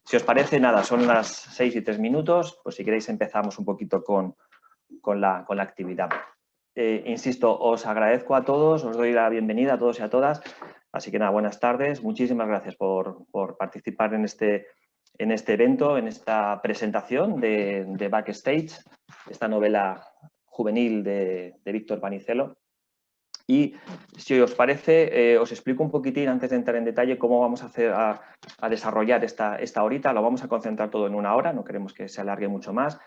Si os parece, nada, son las 6:03, pues si queréis empezamos un poquito con la actividad. Insisto, os agradezco a todos, os doy la bienvenida a todos y a todas, así que nada, buenas tardes, muchísimas gracias por participar en este evento, en esta presentación de Backstage, esta novela juvenil de Víctor Panicelo. Y si os parece, os explico un poquitín antes de entrar en detalle cómo vamos a desarrollar esta horita. Lo vamos a concentrar todo en una hora, no queremos que se alargue mucho más,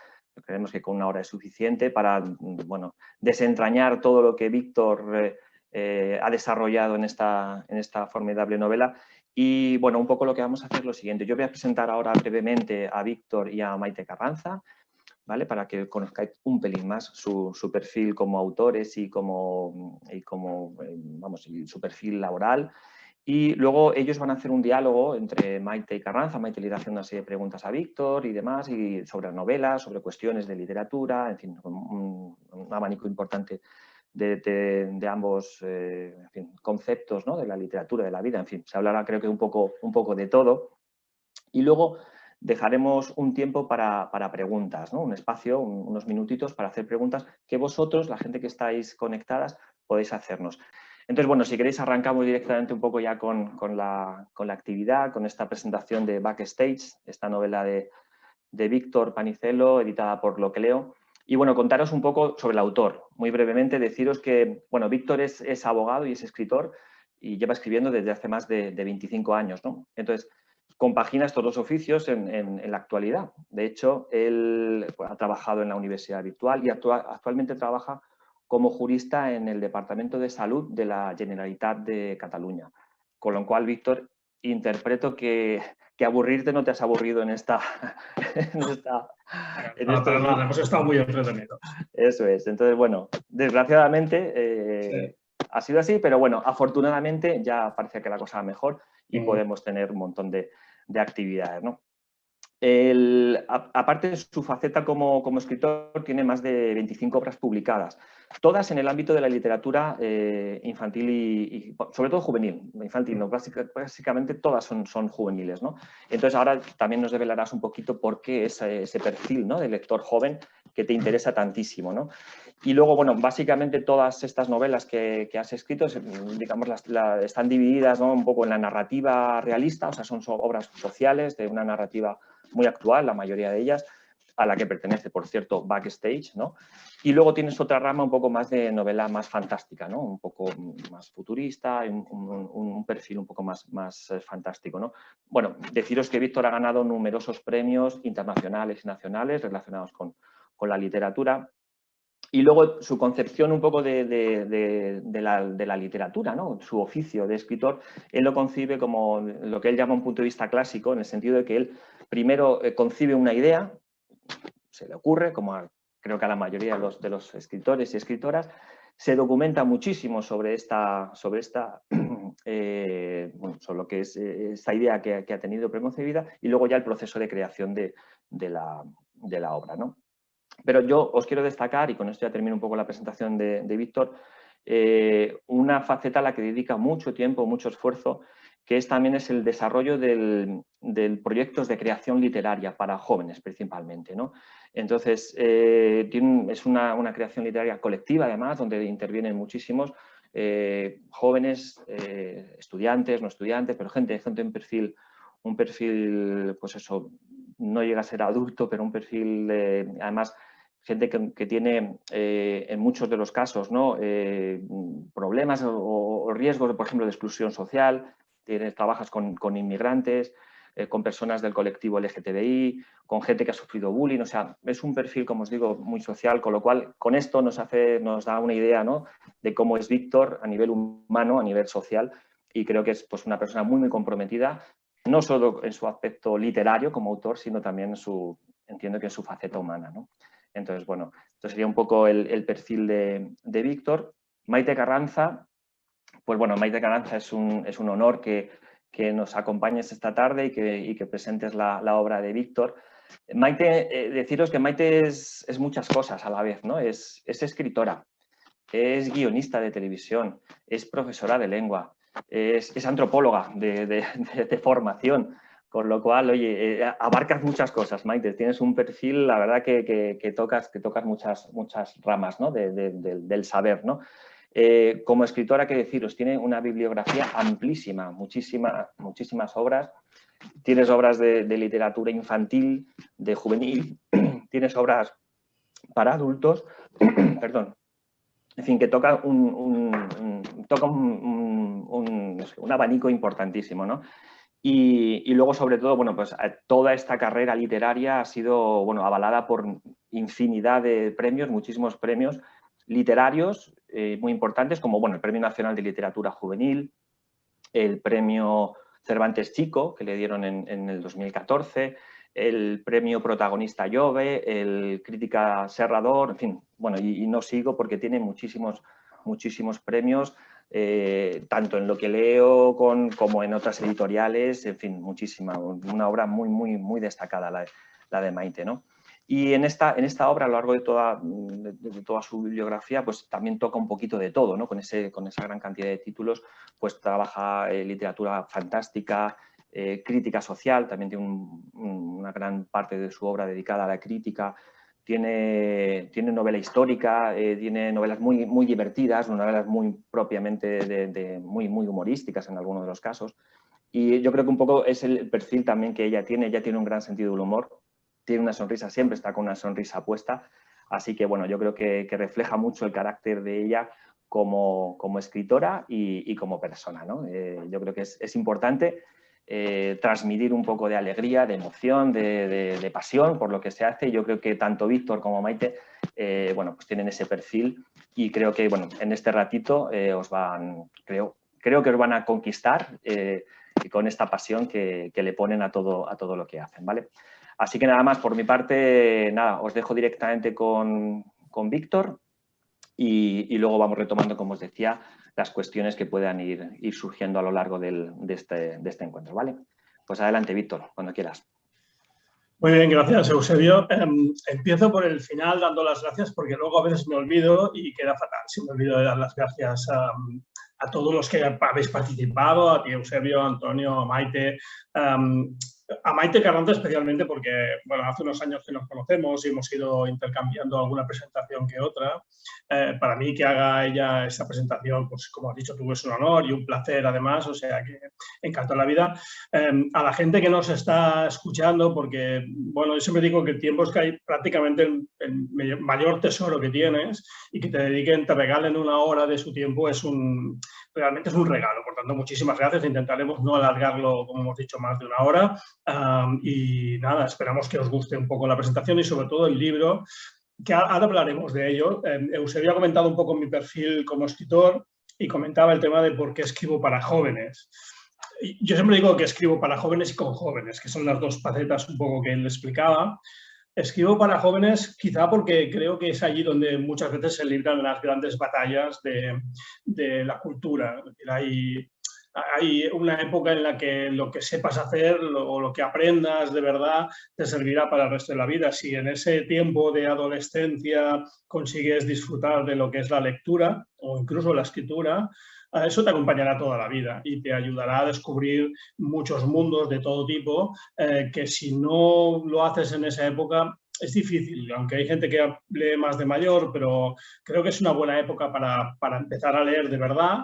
creemos que con una hora es suficiente para, bueno, desentrañar todo lo que Víctor ha desarrollado en esta formidable novela. Y bueno, un poco lo que vamos a hacer es lo siguiente. Yo voy a presentar ahora brevemente a Víctor y a Maite Carranza, ¿vale? Para que conozcáis un pelín más su perfil como autores y su perfil laboral. Y luego ellos van a hacer un diálogo entre Maite y Carranza. Maite le irá haciendo una serie de preguntas a Víctor y demás, y sobre novelas, sobre cuestiones de literatura, en fin, un abanico importante de ambos en fin, conceptos, ¿no? De la literatura, de la vida, en fin, se hablará creo que un poco de todo. Y luego dejaremos un tiempo para preguntas, ¿no? Un espacio, unos minutitos para hacer preguntas que vosotros, la gente que estáis conectadas, podéis hacernos. Entonces, bueno, si queréis arrancamos directamente un poco ya con la actividad, con esta presentación de Backstage, esta novela de Víctor Panicelo, editada por Lo que leo. Y bueno, contaros un poco sobre el autor. Muy brevemente, deciros que, bueno, Víctor es abogado y es escritor y lleva escribiendo desde hace más de 25 años, ¿no? Entonces, compagina estos dos oficios en la actualidad. De hecho, él ha trabajado en la Universidad Virtual y actualmente trabaja como jurista en el Departamento de Salud de la Generalitat de Cataluña. Con lo cual, Víctor, interpreto que aburrirte no te has aburrido en esta... No, para nada, hemos estado muy entretenidos. Eso es. Entonces, bueno, desgraciadamente ha sido así, pero bueno, afortunadamente ya parece que la cosa va mejor y podemos tener un montón de actividades, ¿no? Aparte de su faceta como escritor, tiene más de 25 obras publicadas, todas en el ámbito de la literatura infantil y sobre todo juvenil. Infantil, no, básicamente todas son juveniles, ¿no? Entonces ahora también nos develarás un poquito por qué ese perfil, ¿no? De lector joven que te interesa tantísimo, ¿no? Y luego, bueno, básicamente todas estas novelas que has escrito, digamos, están divididas, ¿no? Un poco en la narrativa realista, o sea, son obras sociales de una narrativa muy actual, la mayoría de ellas, a la que pertenece, por cierto, Backstage, ¿no? Y luego tienes otra rama un poco más de novela más fantástica, ¿no? Un poco más futurista, un perfil un poco más fantástico, ¿no? Bueno, deciros que Víctor ha ganado numerosos premios internacionales y nacionales relacionados con la literatura. Y luego su concepción un poco de la literatura, ¿no? Su oficio de escritor, él lo concibe como lo que él llama un punto de vista clásico, en el sentido de que él primero concibe una idea, se le ocurre, como creo que a la mayoría de los escritores y escritoras, se documenta muchísimo sobre lo que es esta idea que ha tenido preconcebida, y luego ya el proceso de creación de la obra, ¿no? Pero yo os quiero destacar, y con esto ya termino un poco la presentación de Víctor, una faceta a la que dedica mucho tiempo, mucho esfuerzo, que también es el desarrollo de proyectos de creación literaria para jóvenes principalmente, ¿no? Entonces, es una creación literaria colectiva, además, donde intervienen muchísimos jóvenes, estudiantes, no estudiantes, pero gente un perfil, pues eso, no llega a ser adulto, pero un perfil, además, gente que tiene en muchos de los casos, ¿no? Problemas o riesgos, por ejemplo, de exclusión social. Trabajas con inmigrantes, con personas del colectivo LGTBI, con gente que ha sufrido bullying. O sea, es un perfil, como os digo, muy social, con lo cual con esto nos da una idea, ¿no? De cómo es Víctor a nivel humano, a nivel social, y creo que es, pues, una persona muy, muy comprometida, no solo en su aspecto literario como autor, sino también entiendo que en su faceta humana, ¿no? Entonces, bueno, esto sería un poco el perfil de Víctor. Maite Carranza, pues bueno, Maite Carranza es un honor que nos acompañes esta tarde y que presentes la obra de Víctor. Maite, deciros que Maite es muchas cosas a la vez, ¿no? Es escritora, es guionista de televisión, es profesora de lengua, es antropóloga de formación. Con lo cual, oye, abarcas muchas cosas, Maite. Tienes un perfil, la verdad, que tocas muchas ramas, ¿no? del saber, ¿no? Como escritora, ¿qué deciros? Tiene una bibliografía amplísima, muchísimas obras. Tienes obras de literatura infantil, de juvenil, tienes obras para adultos, perdón. En fin, que toca un abanico importantísimo, ¿no? Y luego, sobre todo, bueno, pues toda esta carrera literaria ha sido, bueno, avalada por infinidad de premios, muchísimos premios literarios muy importantes, como, bueno, el Premio Nacional de Literatura Juvenil, el Premio Cervantes Chico, que le dieron en el 2014, el Premio Protagonista Jove, el Crítica Serrador, en fin, bueno, y no sigo porque tiene muchísimos premios, tanto en lo que leo como en otras editoriales, en fin, muchísima, una obra muy destacada la de Maite, ¿no? Y en esta obra, a lo largo de toda su bibliografía, pues también toca un poquito de todo, ¿no? Con esa gran cantidad de títulos, pues trabaja literatura fantástica, crítica social, también tiene una gran parte de su obra dedicada a la crítica. Tiene novela histórica, tiene novelas muy divertidas, novelas muy propiamente muy humorísticas en algunos de los casos. Y yo creo que un poco es el perfil también que ella tiene un gran sentido del humor, tiene una sonrisa, siempre está con una sonrisa puesta, así que bueno, yo creo que refleja mucho el carácter de ella como escritora y como persona, ¿no? Yo creo que es importante transmitir un poco de alegría, de emoción, de pasión por lo que se hace. Yo creo que tanto Víctor como Maite, bueno, pues tienen ese perfil y creo que, bueno, en este ratito creo que os van a conquistar con esta pasión que le ponen a todo lo que hacen, ¿vale? Así que nada más, por mi parte, nada, os dejo directamente con Víctor y luego vamos retomando, como os decía, las cuestiones que puedan ir surgiendo a lo largo de este encuentro, ¿vale? Pues adelante, Víctor, cuando quieras. Muy bien, gracias, Eusebio. Empiezo por el final dando las gracias porque luego a veces me olvido y queda fatal si me olvido de dar las gracias a todos los que habéis participado, a ti, Eusebio, a Antonio, a Maite. A Maite Carranza especialmente porque, bueno, hace unos años que nos conocemos y hemos ido intercambiando alguna presentación que otra. Para mí que haga ella esta presentación, pues como has dicho tú, es un honor y un placer además, o sea que encantó la vida. A la gente que nos está escuchando, porque, bueno, yo siempre digo que el tiempo es que hay prácticamente el mayor tesoro que tienes y que te regalen una hora de su tiempo realmente es un regalo. Por tanto, muchísimas gracias. Intentaremos no alargarlo, como hemos dicho, más de una hora. Y nada, esperamos que os guste un poco la presentación y sobre todo el libro, que ahora hablaremos de ello. Eusebio ha comentado un poco mi perfil como escritor y comentaba el tema de por qué escribo para jóvenes. Yo siempre digo que escribo para jóvenes y con jóvenes, que son las dos facetas un poco que él explicaba. Escribo para jóvenes quizá porque creo que es allí donde muchas veces se libran las grandes batallas de la cultura. Hay una época en la que lo que sepas hacer o lo que aprendas de verdad te servirá para el resto de la vida. Si en ese tiempo de adolescencia consigues disfrutar de lo que es la lectura o incluso la escritura, eso te acompañará toda la vida y te ayudará a descubrir muchos mundos de todo tipo que si no lo haces en esa época es difícil, aunque hay gente que lee más de mayor, pero creo que es una buena época para empezar a leer de verdad.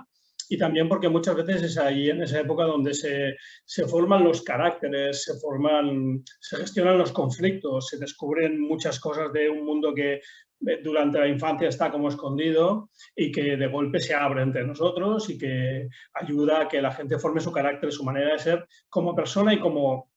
Y también porque muchas veces es ahí en esa época donde se forman los caracteres, se gestionan los conflictos, se descubren muchas cosas de un mundo que durante la infancia está como escondido y que de golpe se abre entre nosotros y que ayuda a que la gente forme su carácter, su manera de ser como persona y como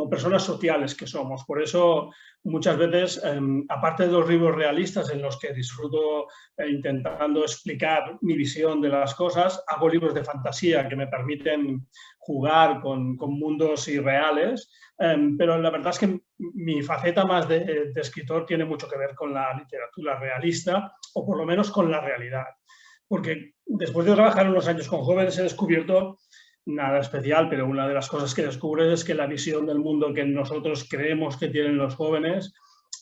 personas sociales que somos. Por eso, muchas veces, aparte de los libros realistas en los que disfruto intentando explicar mi visión de las cosas, hago libros de fantasía que me permiten jugar con mundos irreales, pero la verdad es que mi faceta más de escritor tiene mucho que ver con la literatura realista, o por lo menos con la realidad. Porque después de trabajar unos años con jóvenes he descubierto nada especial, pero una de las cosas que descubres es que la visión del mundo que nosotros creemos que tienen los jóvenes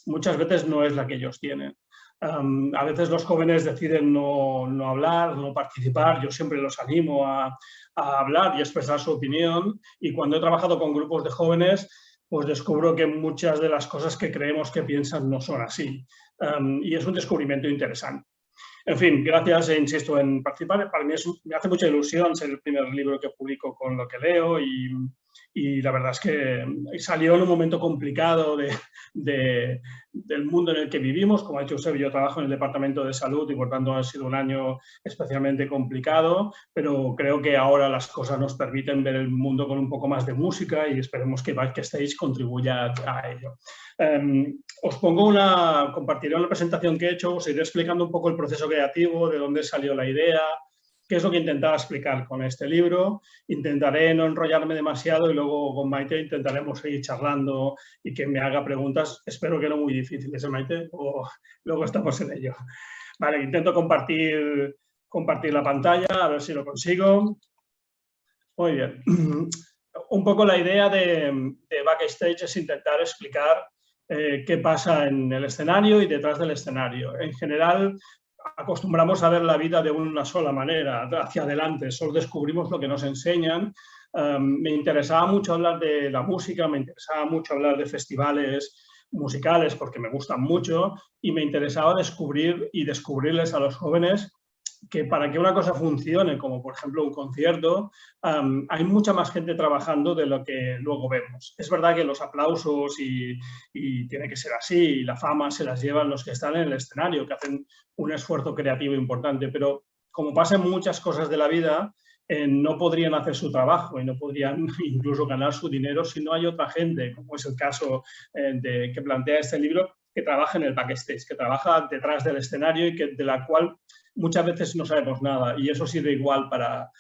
muchas veces no es la que ellos tienen. A veces los jóvenes deciden no hablar, no participar. Yo siempre los animo a hablar y expresar su opinión. Y cuando he trabajado con grupos de jóvenes, pues descubro que muchas de las cosas que creemos que piensan no son así. Y es un descubrimiento interesante. En fin, gracias e insisto en participar. Para mí me hace mucha ilusión ser el primer libro que publico con lo que leo y la verdad es que salió en un momento complicado del mundo en el que vivimos. Como ha dicho Eusebio, yo trabajo en el Departamento de Salud y por tanto ha sido un año especialmente complicado, pero creo que ahora las cosas nos permiten ver el mundo con un poco más de música y esperemos que Backstage contribuya a ello. Os compartiré una presentación que he hecho, os iré explicando un poco el proceso creativo, de dónde salió la idea, qué es lo que intentaba explicar con este libro. Intentaré no enrollarme demasiado y luego con Maite intentaremos seguir charlando y que me haga preguntas, espero que no muy difíciles, Maite, o luego estamos en ello. Vale, intento compartir la pantalla, a ver si lo consigo. Muy bien. Un poco la idea de Backstage es intentar explicar qué pasa en el escenario y detrás del escenario. En general, acostumbramos a ver la vida de una sola manera, hacia adelante, solo descubrimos lo que nos enseñan. Me interesaba mucho hablar de la música, me interesaba mucho hablar de festivales musicales porque me gustan mucho y me interesaba descubrir y descubrirles a los jóvenes que para que una cosa funcione, como por ejemplo un concierto, hay mucha más gente trabajando de lo que luego vemos. Es verdad que los aplausos y tiene que ser así, y la fama se las llevan los que están en el escenario, que hacen un esfuerzo creativo importante, pero como pasa en muchas cosas de la vida, no podrían hacer su trabajo y no podrían incluso ganar su dinero si no hay otra gente, como es el caso que plantea este libro, que trabaja en el backstage, que trabaja detrás del escenario y de la cual muchas veces no sabemos nada. Y eso sirve igual para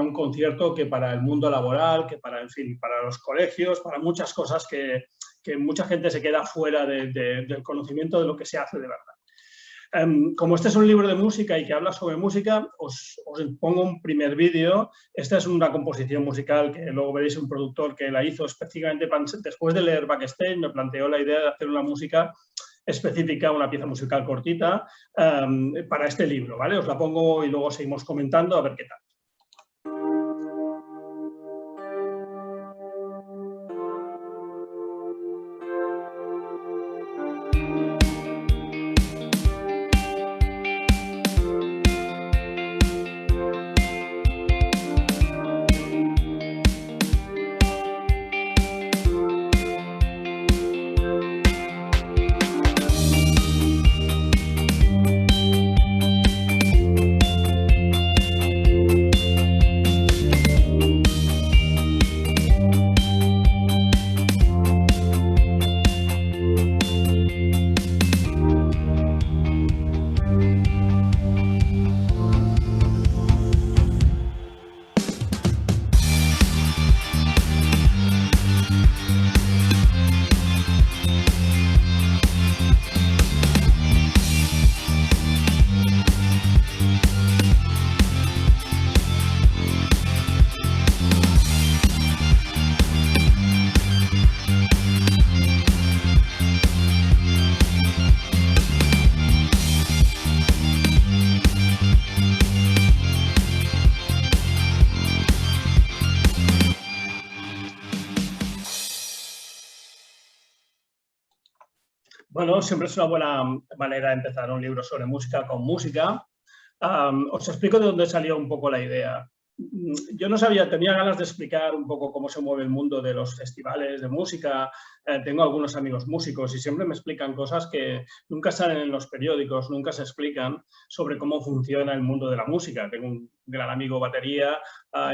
un concierto que para el mundo laboral, que para, en fin, para los colegios, para muchas cosas que mucha gente se queda fuera del conocimiento de lo que se hace de verdad. Como este es un libro de música y que habla sobre música, os pongo un primer vídeo. Esta es una composición musical que luego veréis un productor que la hizo específicamente después de leer Backstage. Me planteó la idea de hacer una música específica, una pieza musical cortita para este libro, ¿vale? Os la pongo y luego seguimos comentando a ver qué tal. Bueno, siempre es una buena manera de empezar un libro sobre música con música. Os explico de dónde salió un poco la idea. Yo tenía ganas de explicar un poco cómo se mueve el mundo de los festivales de música. Tengo algunos amigos músicos y siempre me explican cosas que nunca salen en los periódicos, nunca se explican sobre cómo funciona el mundo de la música. Tengo un gran amigo batería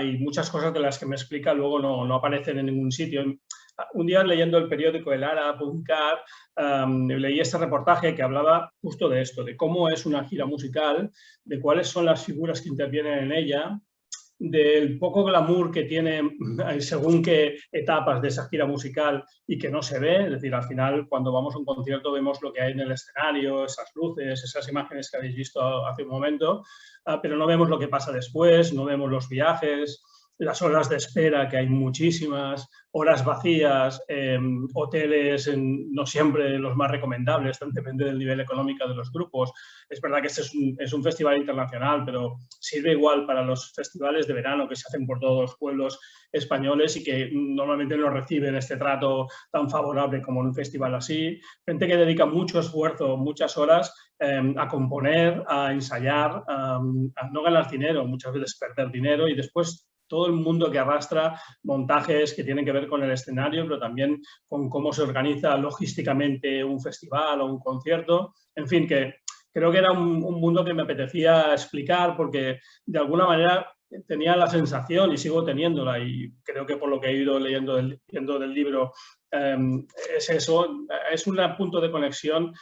y muchas cosas de las que me explica luego no aparecen en ningún sitio. Un día leyendo el periódico El Ara.cat, leí este reportaje que hablaba justo de esto, de cómo es una gira musical, de cuáles son las figuras que intervienen en ella, del poco glamour que tiene según qué etapas de esa gira musical y que no se ve. Es decir, al final, cuando vamos a un concierto vemos lo que hay en el escenario, esas luces, esas imágenes que habéis visto hace un momento, pero no vemos lo que pasa después, no vemos los viajes. las horas de espera, que hay muchísimas, horas vacías, hoteles no siempre los más recomendables, depende del nivel económico de los grupos. Es verdad que este es un festival internacional, pero sirve igual para los festivales de verano que se hacen por todos los pueblos españoles y que normalmente no reciben este trato tan favorable como en un festival así. Gente que dedica mucho esfuerzo, muchas horas a componer, a ensayar, a no ganar dinero, muchas veces perder dinero y después todo el mundo que arrastra montajes que tienen que ver con el escenario, pero también con cómo se organiza logísticamente un festival o un concierto. En fin, que creo que era un mundo que me apetecía explicar porque de alguna manera tenía la sensación y sigo teniéndola y creo que por lo que he ido leyendo del libro es eso, es un punto de conexión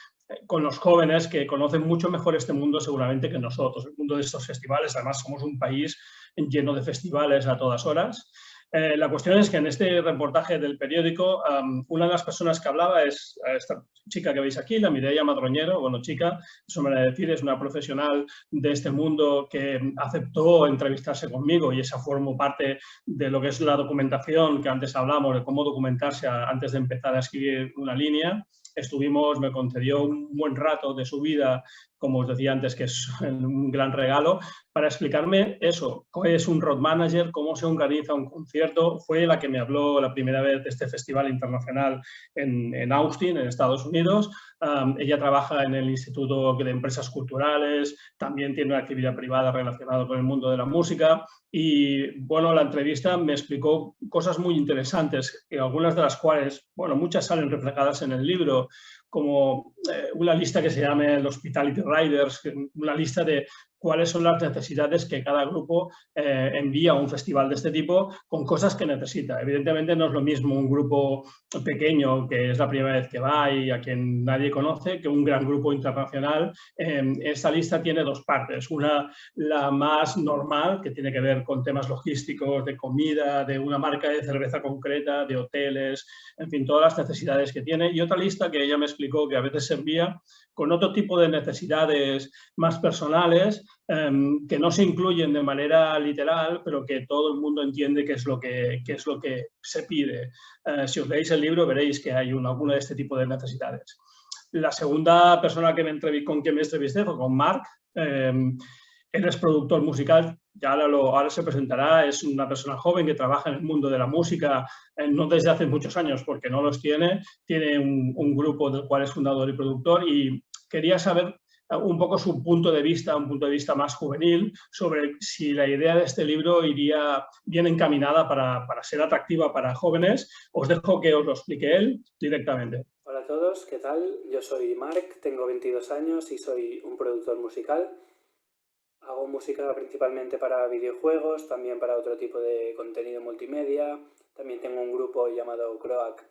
con los jóvenes que conocen mucho mejor este mundo seguramente que nosotros, el mundo de estos festivales. Además, somos un país lleno de festivales a todas horas. La cuestión es que en este reportaje del periódico, una de las personas que hablaba es esta chica que veis aquí, la Mireia Madroñero. Bueno, chica, eso me lo decir, es una profesional de este mundo que aceptó entrevistarse conmigo y esa formó parte de lo que es la documentación que antes hablamos, de cómo documentarse antes de empezar a escribir una línea. Me concedió un buen rato de su vida, como os decía antes, que es un gran regalo, para explicarme eso, qué es un road manager, cómo se organiza un concierto. Fue la que me habló la primera vez de este festival internacional en Austin, en Estados Unidos. Ella trabaja en el Instituto de Empresas Culturales, también tiene una actividad privada relacionada con el mundo de la música. Y bueno, la entrevista me explicó cosas muy interesantes, algunas de las cuales, bueno, muchas salen reflejadas en el libro, como una lista que se llama el Hospitality Riders, una lista de cuáles son las necesidades que cada grupo envía a un festival de este tipo con cosas que necesita. Evidentemente no es lo mismo un grupo pequeño que es la primera vez que va y a quien nadie conoce que un gran grupo internacional. Esta lista tiene dos partes. Una, la más normal, que tiene que ver con temas logísticos, de comida, de una marca de cerveza concreta, de hoteles, en fin, todas las necesidades que tiene. Y otra lista que ella me explicó que a veces se envía con otro tipo de necesidades más personales, que no se incluyen de manera literal, pero que todo el mundo entiende qué es lo que se pide. Si os leéis el libro veréis que hay alguna de este tipo de necesidades. La segunda persona con quien me entrevisté fue con Marc. Él es productor musical, ya ahora se presentará, es una persona joven que trabaja en el mundo de la música, no desde hace muchos años porque no los tiene un grupo del cual es fundador y productor y quería saber un poco su punto de vista, un punto de vista más juvenil, sobre si la idea de este libro iría bien encaminada para ser atractiva para jóvenes. Os dejo que os lo explique él directamente. Hola a todos, ¿qué tal? Yo soy Marc, tengo 22 años y soy un productor musical. Hago música principalmente para videojuegos, también para otro tipo de contenido multimedia. También tengo un grupo llamado Croac,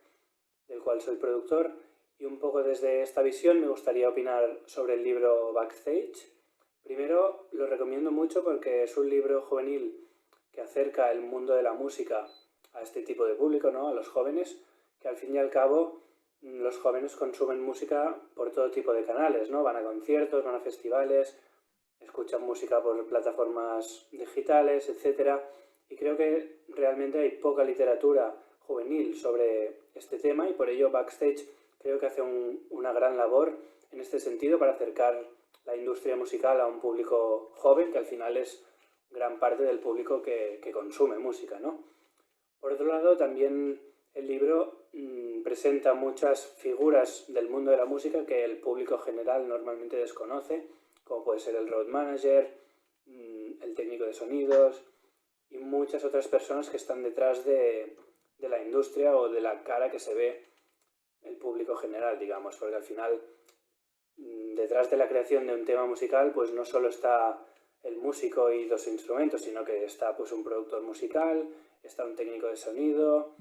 del cual soy productor. Y un poco desde esta visión me gustaría opinar sobre el libro Backstage. Primero, lo recomiendo mucho porque es un libro juvenil que acerca el mundo de la música a este tipo de público, ¿no? A los jóvenes, que al fin y al cabo los jóvenes consumen música por todo tipo de canales, ¿no? Van a conciertos, van a festivales, escuchan música por plataformas digitales, etc. Y creo que realmente hay poca literatura juvenil sobre este tema y por ello Backstage creo que hace una gran labor en este sentido para acercar la industria musical a un público joven, que al final es gran parte del público que consume música, ¿no? Por otro lado, también el libro presenta muchas figuras del mundo de la música que el público general normalmente desconoce, como puede ser el road manager, el técnico de sonidos y muchas otras personas que están detrás de la industria o de la cara que se ve el público general, digamos, porque al final detrás de la creación de un tema musical pues no solo está el músico y los instrumentos, sino que está pues un productor musical, está un técnico de sonido.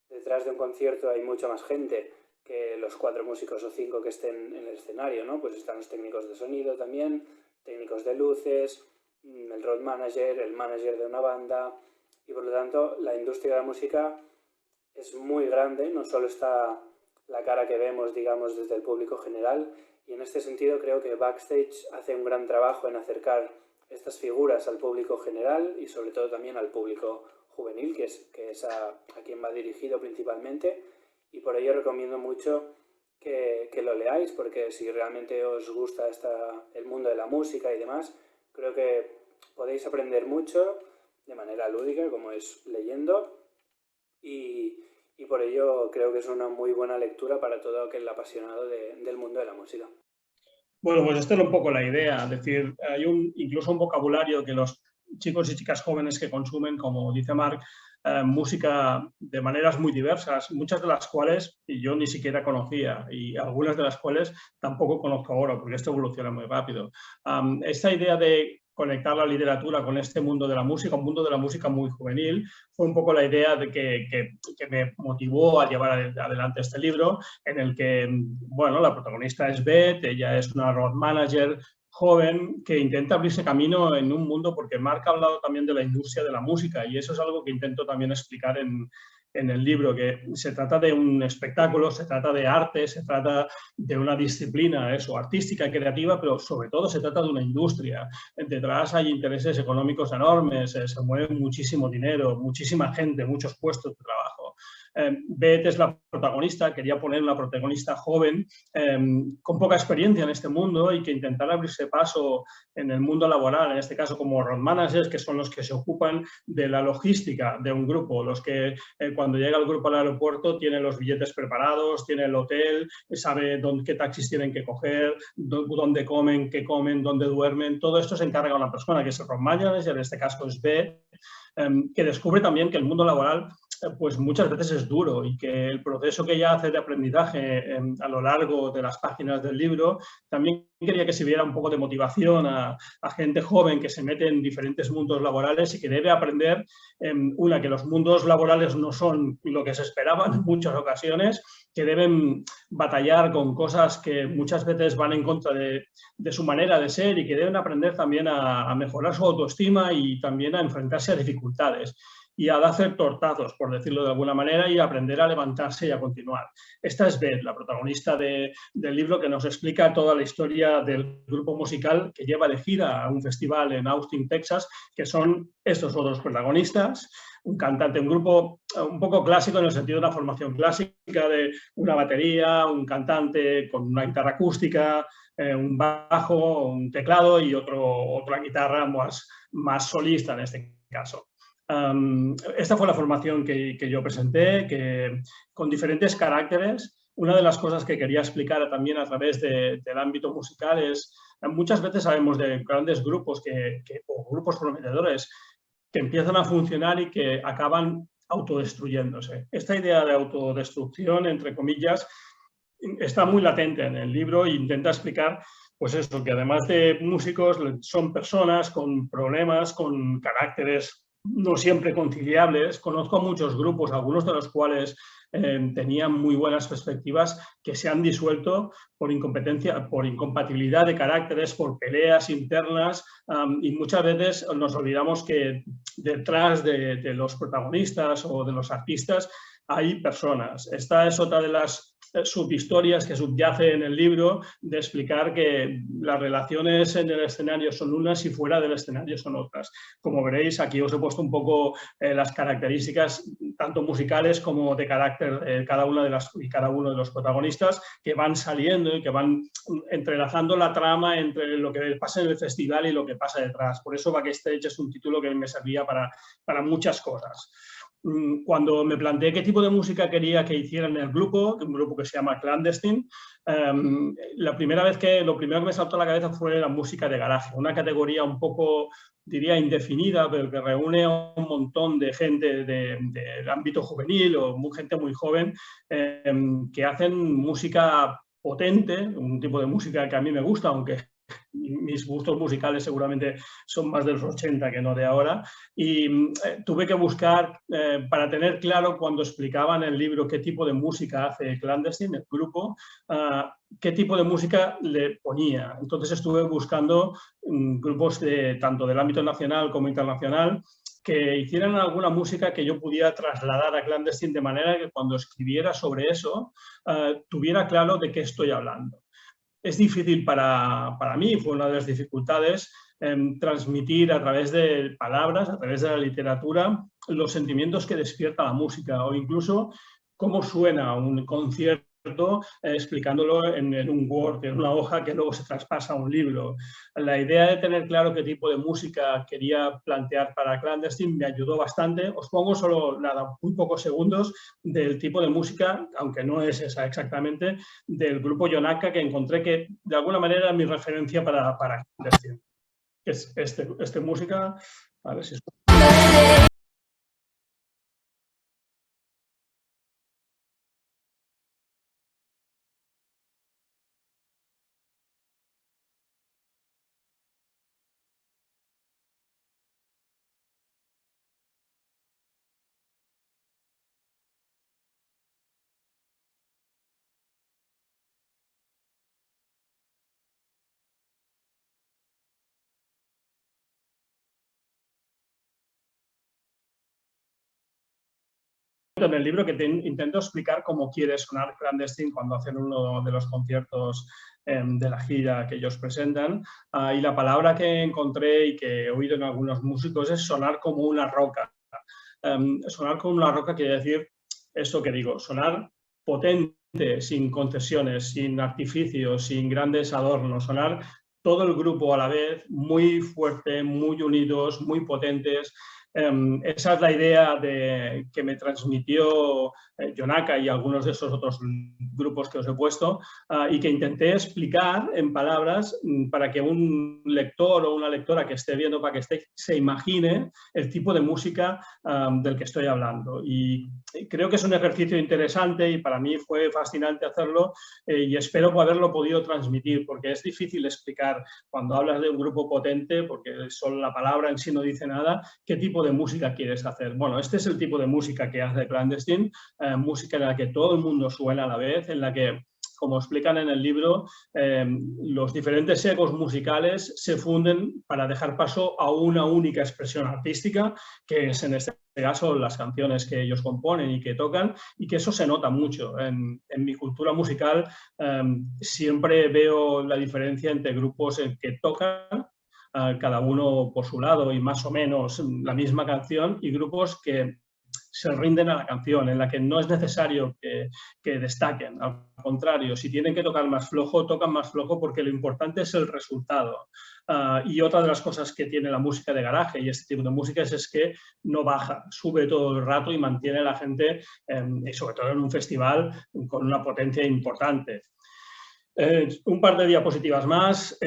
Detrás de un concierto hay mucha más gente que los 4 músicos o 5 que estén en el escenario, ¿no? Pues están los técnicos de sonido también, técnicos de luces, el road manager, el manager de una banda, y por lo tanto la industria de la música es muy grande, no solo está la cara que vemos, digamos, desde el público general, y en este sentido creo que Backstage hace un gran trabajo en acercar estas figuras al público general y sobre todo también al público juvenil, que es a quien va dirigido principalmente, y por ello recomiendo mucho que lo leáis, porque si realmente os gusta el mundo de la música y demás, creo que podéis aprender mucho de manera lúdica, como es leyendo, y por ello creo que es una muy buena lectura para todo aquel apasionado del mundo de la música. Bueno, pues esta era un poco la idea, es decir, hay incluso un vocabulario que los chicos y chicas jóvenes que consumen, como dice Marc, música de maneras muy diversas, muchas de las cuales yo ni siquiera conocía y algunas de las cuales tampoco conozco ahora, porque esto evoluciona muy rápido. Esta idea de conectar la literatura con este mundo de la música, un mundo de la música muy juvenil, fue un poco la idea de que me motivó a llevar adelante este libro, en el que, bueno, la protagonista es Beth, ella es una road manager joven que intenta abrirse camino en un mundo, porque Marc ha hablado también de la industria de la música y eso es algo que intento también explicar en el libro, que se trata de un espectáculo, se trata de arte, se trata de una disciplina artística y creativa, pero sobre todo se trata de una industria. Detrás hay intereses económicos enormes, se mueve muchísimo dinero, muchísima gente, muchos puestos de trabajo. Beth es la protagonista, quería poner una protagonista joven con poca experiencia en este mundo y que intentara abrirse paso en el mundo laboral, en este caso como road managers, que son los que se ocupan de la logística de un grupo, los que cuando llega el grupo al aeropuerto tienen los billetes preparados, tiene el hotel, sabe qué taxis tienen que coger, dónde comen, dónde duermen. Todo esto se encarga una persona que es el road manager, en este caso es Beth, que descubre también que el mundo laboral pues muchas veces es duro y que el proceso que ella hace de aprendizaje a lo largo de las páginas del libro también quería que sirviera un poco de motivación a gente joven que se mete en diferentes mundos laborales y que debe aprender, que los mundos laborales no son lo que se esperaban en muchas ocasiones, que deben batallar con cosas que muchas veces van en contra de su manera de ser y que deben aprender también a mejorar su autoestima y también a enfrentarse a dificultades y a hacer tortazos, por decirlo de alguna manera, y aprender a levantarse y a continuar. Esta es Beth, la protagonista del libro, que nos explica toda la historia del grupo musical que lleva de gira a un festival en Austin, Texas, que son estos otros protagonistas, un cantante, un grupo un poco clásico en el sentido de una formación clásica de una batería, un cantante con una guitarra acústica, un bajo, un teclado y otra guitarra más solista en este caso. Esta fue la formación que yo presenté, con diferentes caracteres. Una de las cosas que quería explicar también a través del ámbito musical es, muchas veces sabemos de grandes grupos o grupos prometedores que empiezan a funcionar y que acaban autodestruyéndose. Esta idea de autodestrucción, entre comillas, está muy latente en el libro e intenta explicar pues eso, que además de músicos son personas con problemas, con caracteres no siempre conciliables. Conozco muchos grupos, algunos de los cuales tenían muy buenas perspectivas, que se han disuelto por incompetencia, por incompatibilidad de caracteres, por peleas internas, y muchas veces nos olvidamos que detrás de los protagonistas o de los artistas hay personas. Esta es otra de las subhistorias que subyace en el libro, de explicar que las relaciones en el escenario son unas y fuera del escenario son otras. Como veréis, aquí os he puesto un poco las características tanto musicales como de carácter de cada uno de los protagonistas, que van saliendo y que van entrelazando la trama entre lo que pasa en el festival y lo que pasa detrás. Por eso Backstage es un título que me servía para muchas cosas. Cuando me planteé qué tipo de música quería que hicieran en el grupo, un grupo que se llama Clandestine, lo primero que me saltó a la cabeza fue la música de garaje, una categoría un poco, diría, indefinida, pero que reúne a un montón de gente del ámbito juvenil o gente muy joven que hacen música potente, un tipo de música que a mí me gusta, aunque mis gustos musicales seguramente son más de los 80 que no de ahora, y tuve que buscar para tener claro, cuando explicaba en el libro qué tipo de música hace Clandestine, el grupo, qué tipo de música le ponía. Entonces estuve buscando grupos tanto del ámbito nacional como internacional que hicieran alguna música que yo pudiera trasladar a Clandestine, de manera que cuando escribiera sobre eso tuviera claro de qué estoy hablando. Es difícil para mí, fue una de las dificultades, transmitir a través de palabras, a través de la literatura, los sentimientos que despierta la música o incluso cómo suena un concierto, explicándolo en un Word, en una hoja que luego se traspasa a un libro. La idea de tener claro qué tipo de música quería plantear para Clandestine me ayudó bastante. Os pongo solo muy pocos segundos del tipo de música, aunque no es esa exactamente, del grupo Yonaka, que encontré que de alguna manera era mi referencia para Clandestine. Es este música, a ver si es... en el libro que intento explicar cómo quiere sonar Clandestine cuando hacen uno de los conciertos de la gira que ellos presentan. Y la palabra que encontré y que he oído en algunos músicos es sonar como una roca. Sonar como una roca quiere decir esto que digo, sonar potente, sin concesiones, sin artificios, sin grandes adornos, sonar todo el grupo a la vez, muy fuerte, muy unidos, muy potentes. Esa es la idea que me transmitió Yonaka y algunos de esos otros grupos que os he puesto y que intenté explicar en palabras para que un lector o una lectora que esté viendo Backstage se imagine el tipo de música del que estoy hablando. Y creo que es un ejercicio interesante y para mí fue fascinante hacerlo y espero haberlo podido transmitir porque es difícil explicar cuando hablas de un grupo potente, porque solo la palabra en sí no dice nada, qué tipo de música quieres hacer. Bueno, este es el tipo de música que hace Clandestine, música en la que todo el mundo suena a la vez, en la que, como explican en el libro, los diferentes egos musicales se funden para dejar paso a una única expresión artística, que es en este caso las canciones que ellos componen y que tocan, y que eso se nota mucho. En mi cultura musical siempre veo la diferencia entre grupos en que tocan cada uno por su lado y más o menos la misma canción y grupos que se rinden a la canción, en la que no es necesario que destaquen. Al contrario, si tienen que tocar más flojo, tocan más flojo porque lo importante es el resultado. Y otra de las cosas que tiene la música de garaje y este tipo de música es que no baja, sube todo el rato y mantiene a la gente, y sobre todo en un festival, con una potencia importante. Un par de diapositivas más.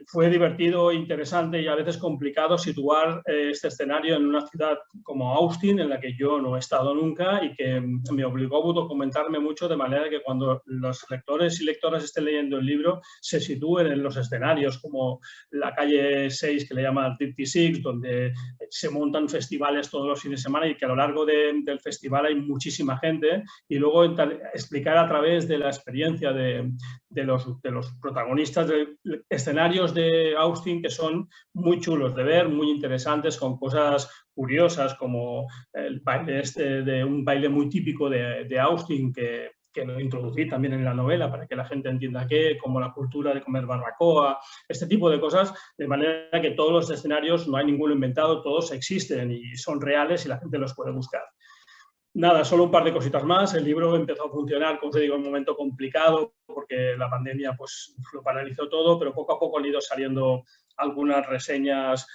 Fue divertido, interesante y a veces complicado situar este escenario en una ciudad como Austin, en la que yo no he estado nunca y que me obligó a documentarme mucho de manera que cuando los lectores y lectoras estén leyendo el libro se sitúen en los escenarios como la calle 6, que le llaman 56, donde se montan festivales todos los fines de semana y que a lo largo del festival hay muchísima gente y luego explicar a través de la experiencia de los protagonistas de escenarios de Austin que son muy chulos de ver, muy interesantes, con cosas curiosas como el baile de un baile muy típico de Austin que lo introducí también en la novela para que la gente entienda como la cultura de comer barbacoa, este tipo de cosas, de manera que todos los escenarios, no hay ninguno inventado, todos existen y son reales y la gente los puede buscar. Nada, solo un par de cositas más. El libro empezó a funcionar, como os digo, en un momento complicado porque la pandemia pues, lo paralizó todo, pero poco a poco han ido saliendo algunas reseñas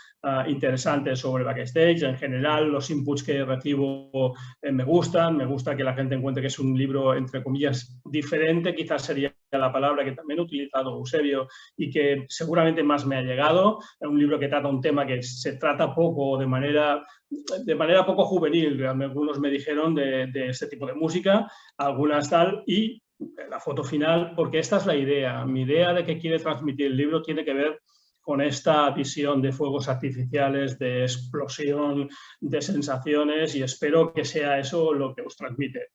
interesantes sobre Backstage. En general, los inputs que recibo me gustan. Me gusta que la gente encuentre que es un libro, entre comillas, diferente. Quizás sería la palabra que también ha utilizado Eusebio y que seguramente más me ha llegado. Es un libro que trata un tema que se trata poco, de manera poco juvenil. Algunos me dijeron de este tipo de música, algunas tal, y la foto final, porque esta es la idea. Mi idea de que quiere transmitir el libro tiene que ver con esta visión de fuegos artificiales, de explosión, de sensaciones, y espero que sea eso lo que os transmite.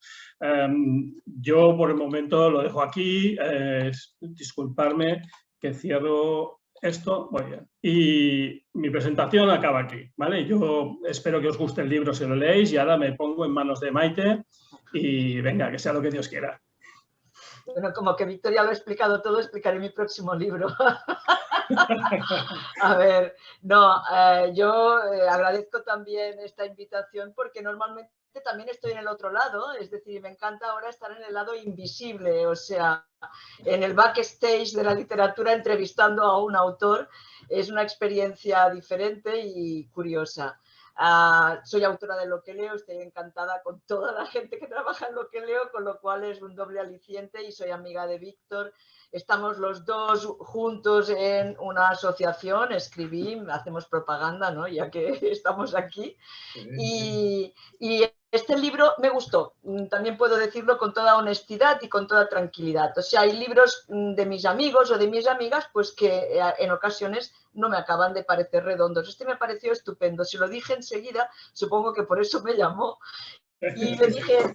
Yo por el momento lo dejo aquí. Disculparme que cierro esto. Muy bien. Y mi presentación acaba aquí, ¿vale? Yo espero que os guste el libro si lo leéis y ahora me pongo en manos de Maite y venga, que sea lo que Dios quiera. Bueno, como que Victoria lo ha explicado todo, explicaré mi próximo libro. A ver, no, yo agradezco también esta invitación porque normalmente también estoy en el otro lado, es decir, me encanta ahora estar en el lado invisible, o sea, en el backstage de la literatura entrevistando a un autor. Es una experiencia diferente y curiosa. Soy autora de Lo que leo, estoy encantada con toda la gente que trabaja en Lo que leo, con lo cual es un doble aliciente, y soy amiga de Víctor. Estamos los dos juntos en una asociación, escribí, hacemos propaganda, ¿no? Ya que estamos aquí. Y este libro me gustó, también puedo decirlo con toda honestidad y con toda tranquilidad. O sea, hay libros de mis amigos o de mis amigas pues que en ocasiones no me acaban de parecer redondos. Este me pareció estupendo, se lo dije enseguida, supongo que por eso me llamó. Y le dije,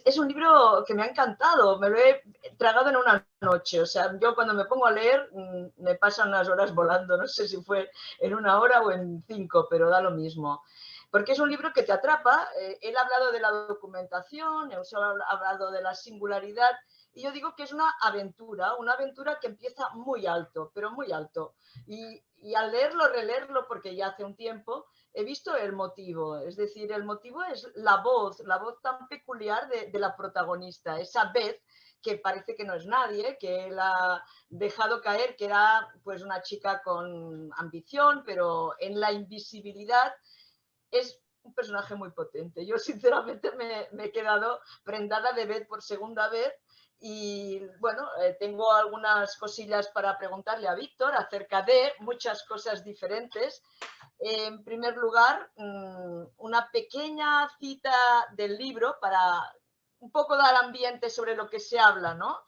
es un libro que me ha encantado, me lo he tragado en una noche. O sea, yo cuando me pongo a leer me pasan las horas volando, no sé si fue en 1 hora o en 5, pero da lo mismo. Porque es un libro que te atrapa. Él ha hablado de la documentación, él ha hablado de la singularidad, y yo digo que es una aventura que empieza muy alto, pero muy alto. Y al leerlo, releerlo, porque ya hace un tiempo, he visto el motivo. Es decir, el motivo es la voz tan peculiar de la protagonista, esa Beth, que parece que no es nadie, que él ha dejado caer que era pues una chica con ambición, pero en la invisibilidad. Es un personaje muy potente. Yo sinceramente me he quedado prendada de Beth por segunda vez. Y bueno, tengo algunas cosillas para preguntarle a Víctor acerca de muchas cosas diferentes. En primer lugar, una pequeña cita del libro para un poco dar ambiente sobre lo que se habla, ¿no?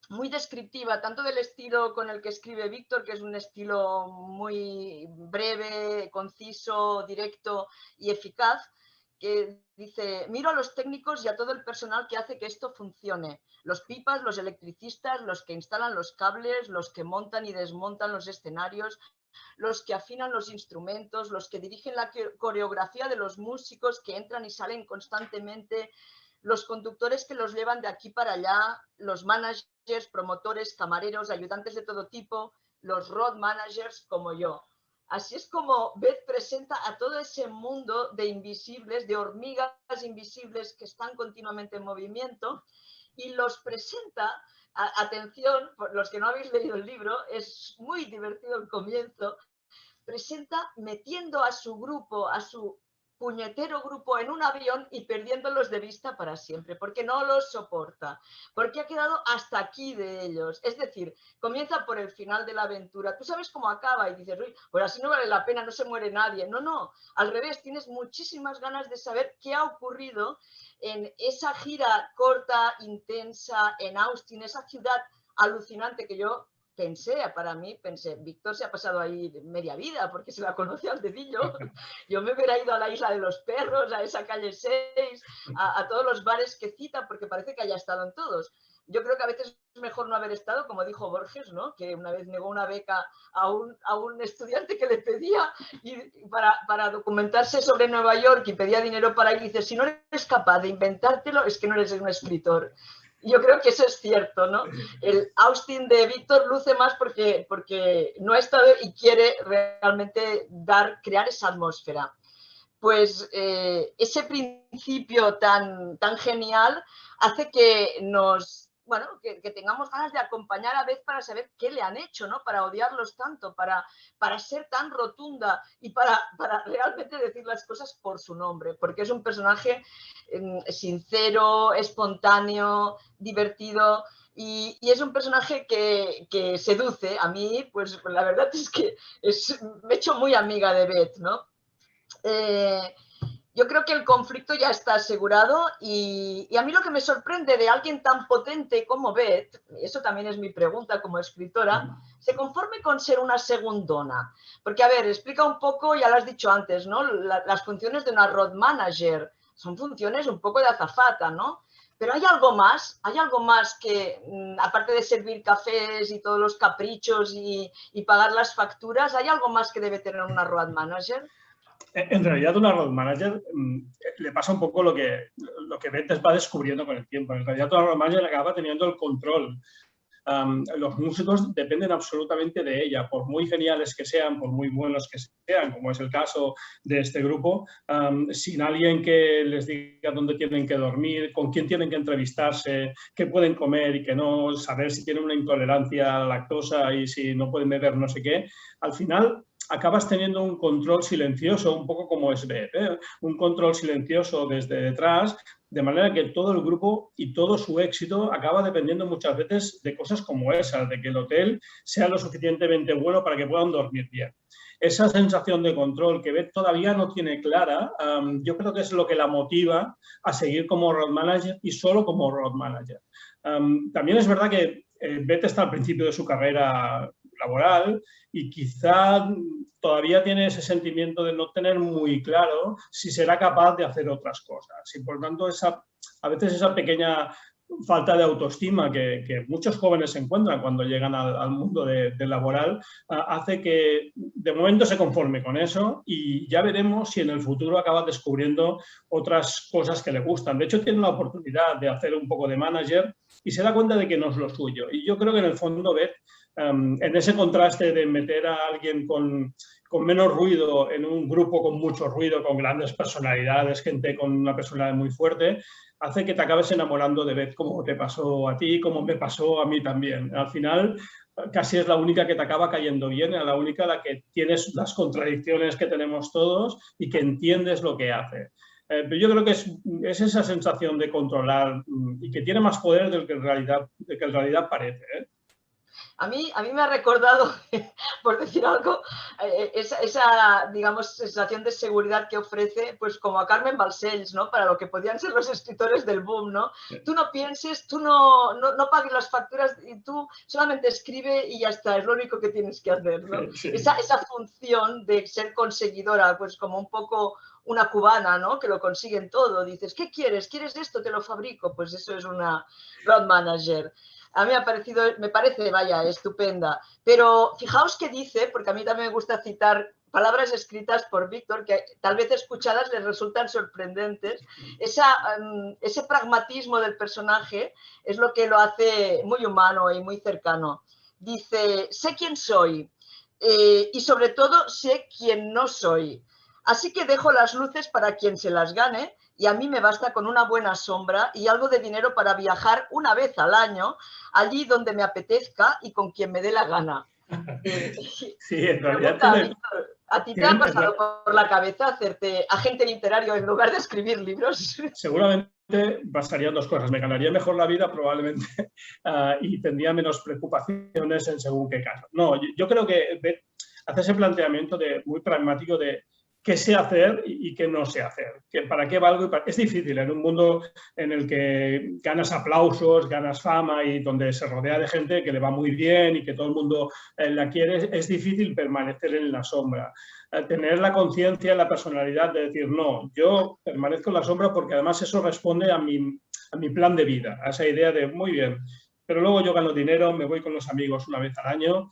Muy descriptiva, tanto del estilo con el que escribe Víctor, que es un estilo muy breve, conciso, directo y eficaz, que dice: miro a los técnicos y a todo el personal que hace que esto funcione. Los pipas, los electricistas, los que instalan los cables, los que montan y desmontan los escenarios, los que afinan los instrumentos, los que dirigen la coreografía de los músicos que entran y salen constantemente, los conductores que los llevan de aquí para allá, los managers, promotores, camareros, ayudantes de todo tipo, los road managers como yo. Así es como Beth presenta a todo ese mundo de invisibles, de hormigas invisibles que están continuamente en movimiento, y los presenta, atención, los que no habéis leído el libro, es muy divertido el comienzo, presenta metiendo a su grupo, a su puñetero grupo en un avión y perdiéndolos de vista para siempre, porque no los soporta, porque ha quedado hasta aquí de ellos. Es decir, comienza por el final de la aventura. Tú sabes cómo acaba y dices, uy, pues así no vale la pena, no se muere nadie. No, no, al revés, tienes muchísimas ganas de saber qué ha ocurrido en esa gira corta, intensa, en Austin, esa ciudad alucinante que yo pensé, Víctor se ha pasado ahí media vida porque se la conoce al dedillo. Yo me hubiera ido a la Isla de los Perros, a esa calle 6, a todos los bares que cita, porque parece que haya estado en todos. Yo creo que a veces es mejor no haber estado, como dijo Borges, ¿no? Que una vez negó una beca a un estudiante que le pedía para documentarse sobre Nueva York y pedía dinero para ir. Y dice, si no eres capaz de inventártelo, es que no eres un escritor. Yo creo que eso es cierto, ¿no? El Austin de Víctor luce más porque no ha estado y quiere realmente crear esa atmósfera. Pues ese principio tan genial hace que que tengamos ganas de acompañar a Beth para saber qué le han hecho, ¿no? Para odiarlos tanto, para ser tan rotunda y para realmente decir las cosas por su nombre, porque es un personaje sincero, espontáneo, divertido, y es un personaje que seduce. A mí, pues la verdad es que me he hecho muy amiga de Beth, ¿no? Yo creo que el conflicto ya está asegurado, y a mí lo que me sorprende de alguien tan potente como Beth, y eso también es mi pregunta como escritora, se conforme con ser una segundona. Porque, a ver, explica un poco, ya lo has dicho antes, ¿no? Las funciones de una road manager son funciones un poco de azafata, ¿no? Pero hay algo más que, aparte de servir cafés y todos los caprichos y pagar las facturas, ¿hay algo más que debe tener una road manager? En realidad, una road manager le pasa un poco lo que Beth va descubriendo con el tiempo. En realidad, una road manager acaba teniendo el control los músicos dependen absolutamente de ella, por muy geniales que sean, por muy buenos que sean, como es el caso de este grupo, sin alguien que les diga dónde tienen que dormir, con quién tienen que entrevistarse, qué pueden comer y qué no, saber si tienen una intolerancia a la lactosa y si no pueden beber no sé qué, al final acabas teniendo un control silencioso, un poco como es Beth, ¿eh? Un control silencioso desde detrás, de manera que todo el grupo y todo su éxito acaba dependiendo muchas veces de cosas como esas, de que el hotel sea lo suficientemente bueno para que puedan dormir bien. Esa sensación de control que Beth todavía no tiene clara, yo creo que es lo que la motiva a seguir como road manager y solo como road manager. También es verdad que Beth está al principio de su carrera laboral y quizá todavía tiene ese sentimiento de no tener muy claro si será capaz de hacer otras cosas. Y por tanto, a veces esa pequeña falta de autoestima que muchos jóvenes encuentran cuando llegan al mundo del laboral hace que de momento se conforme con eso y ya veremos si en el futuro acaba descubriendo otras cosas que le gustan. De hecho, tiene la oportunidad de hacer un poco de manager y se da cuenta de que no es lo suyo. Y yo creo que en el fondo Beth, en ese contraste de meter a alguien con menos ruido en un grupo con mucho ruido, con grandes personalidades, gente con una personalidad muy fuerte, hace que te acabes enamorando de Beth, como te pasó a ti, como me pasó a mí también. Al final, casi es la única que te acaba cayendo bien, es la única a la que tienes las contradicciones que tenemos todos y que entiendes lo que hace. Pero yo creo que es esa sensación de controlar y que tiene más poder del que en realidad parece, ¿eh? A mí me ha recordado, por decir algo, esa, digamos, sensación de seguridad que ofrece, pues como a Carmen Balcells, ¿no? Para lo que podían ser los escritores del boom, ¿no? Tú no pienses, tú no pagues las facturas y tú solamente escribe y ya está, es lo único que tienes que hacer, ¿no? Sí. Esa función de ser conseguidora, pues como un poco una cubana, ¿no? Que lo consiguen todo. Dices, ¿qué quieres? ¿Quieres esto? Te lo fabrico. Pues eso es una road manager. A mí me parece, vaya, estupenda. Pero fijaos qué dice, porque a mí también me gusta citar palabras escritas por Víctor, que tal vez escuchadas les resultan sorprendentes. Ese pragmatismo del personaje es lo que lo hace muy humano y muy cercano. Dice, sé quién soy y sobre todo sé quién no soy. Así que dejo las luces para quien se las gane y a mí me basta con una buena sombra y algo de dinero para viajar una vez al año, allí donde me apetezca y con quien me dé la gana. Sí, en realidad Pregunta, Víctor, ¿a ti te ha pasado por la cabeza hacerte agente literario en lugar de escribir libros? Seguramente pasarían dos cosas. Me ganaría mejor la vida probablemente y tendría menos preocupaciones en según qué caso. No, yo creo que hace ese planteamiento muy pragmático de qué sé hacer y qué no sé hacer, para qué valgo. Es difícil en un mundo en el que ganas aplausos, ganas fama y donde se rodea de gente que le va muy bien y que todo el mundo la quiere, es difícil permanecer en la sombra. Tener la conciencia, la personalidad de decir, no, yo permanezco en la sombra porque además eso responde a mi plan de vida, a esa idea de, muy bien, pero luego yo gano dinero, me voy con los amigos una vez al año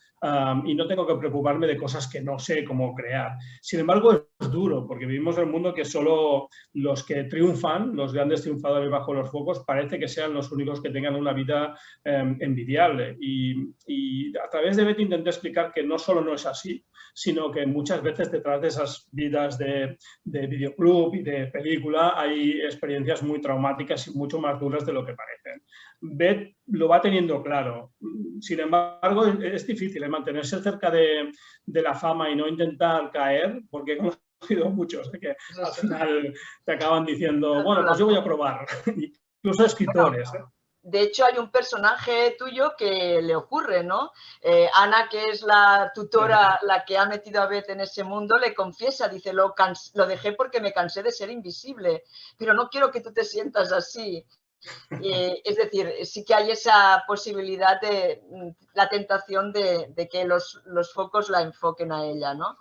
y no tengo que preocuparme de cosas que no sé cómo crear. Sin embargo, es duro, porque vivimos en un mundo que solo los que triunfan, los grandes triunfadores bajo los focos, parece que sean los únicos que tengan una vida envidiable. Y a través de Beth intenté explicar que no solo no es así, sino que muchas veces detrás de esas vidas de videoclub y de película hay experiencias muy traumáticas y mucho más duras de lo que parecen. Beth lo va teniendo claro. Sin embargo, es difícil mantenerse cerca de la fama y no intentar caer, porque he conocido muchos que al final te acaban diciendo, bueno, pues yo voy a probar. Incluso escritores. De hecho, hay un personaje tuyo que le ocurre, ¿no? Ana, que es la tutora, la que ha metido a Beth en ese mundo, le confiesa, dice, lo dejé porque me cansé de ser invisible, pero no quiero que tú te sientas así. Es decir, sí que hay esa posibilidad de la tentación de que los focos la enfoquen a ella, ¿no?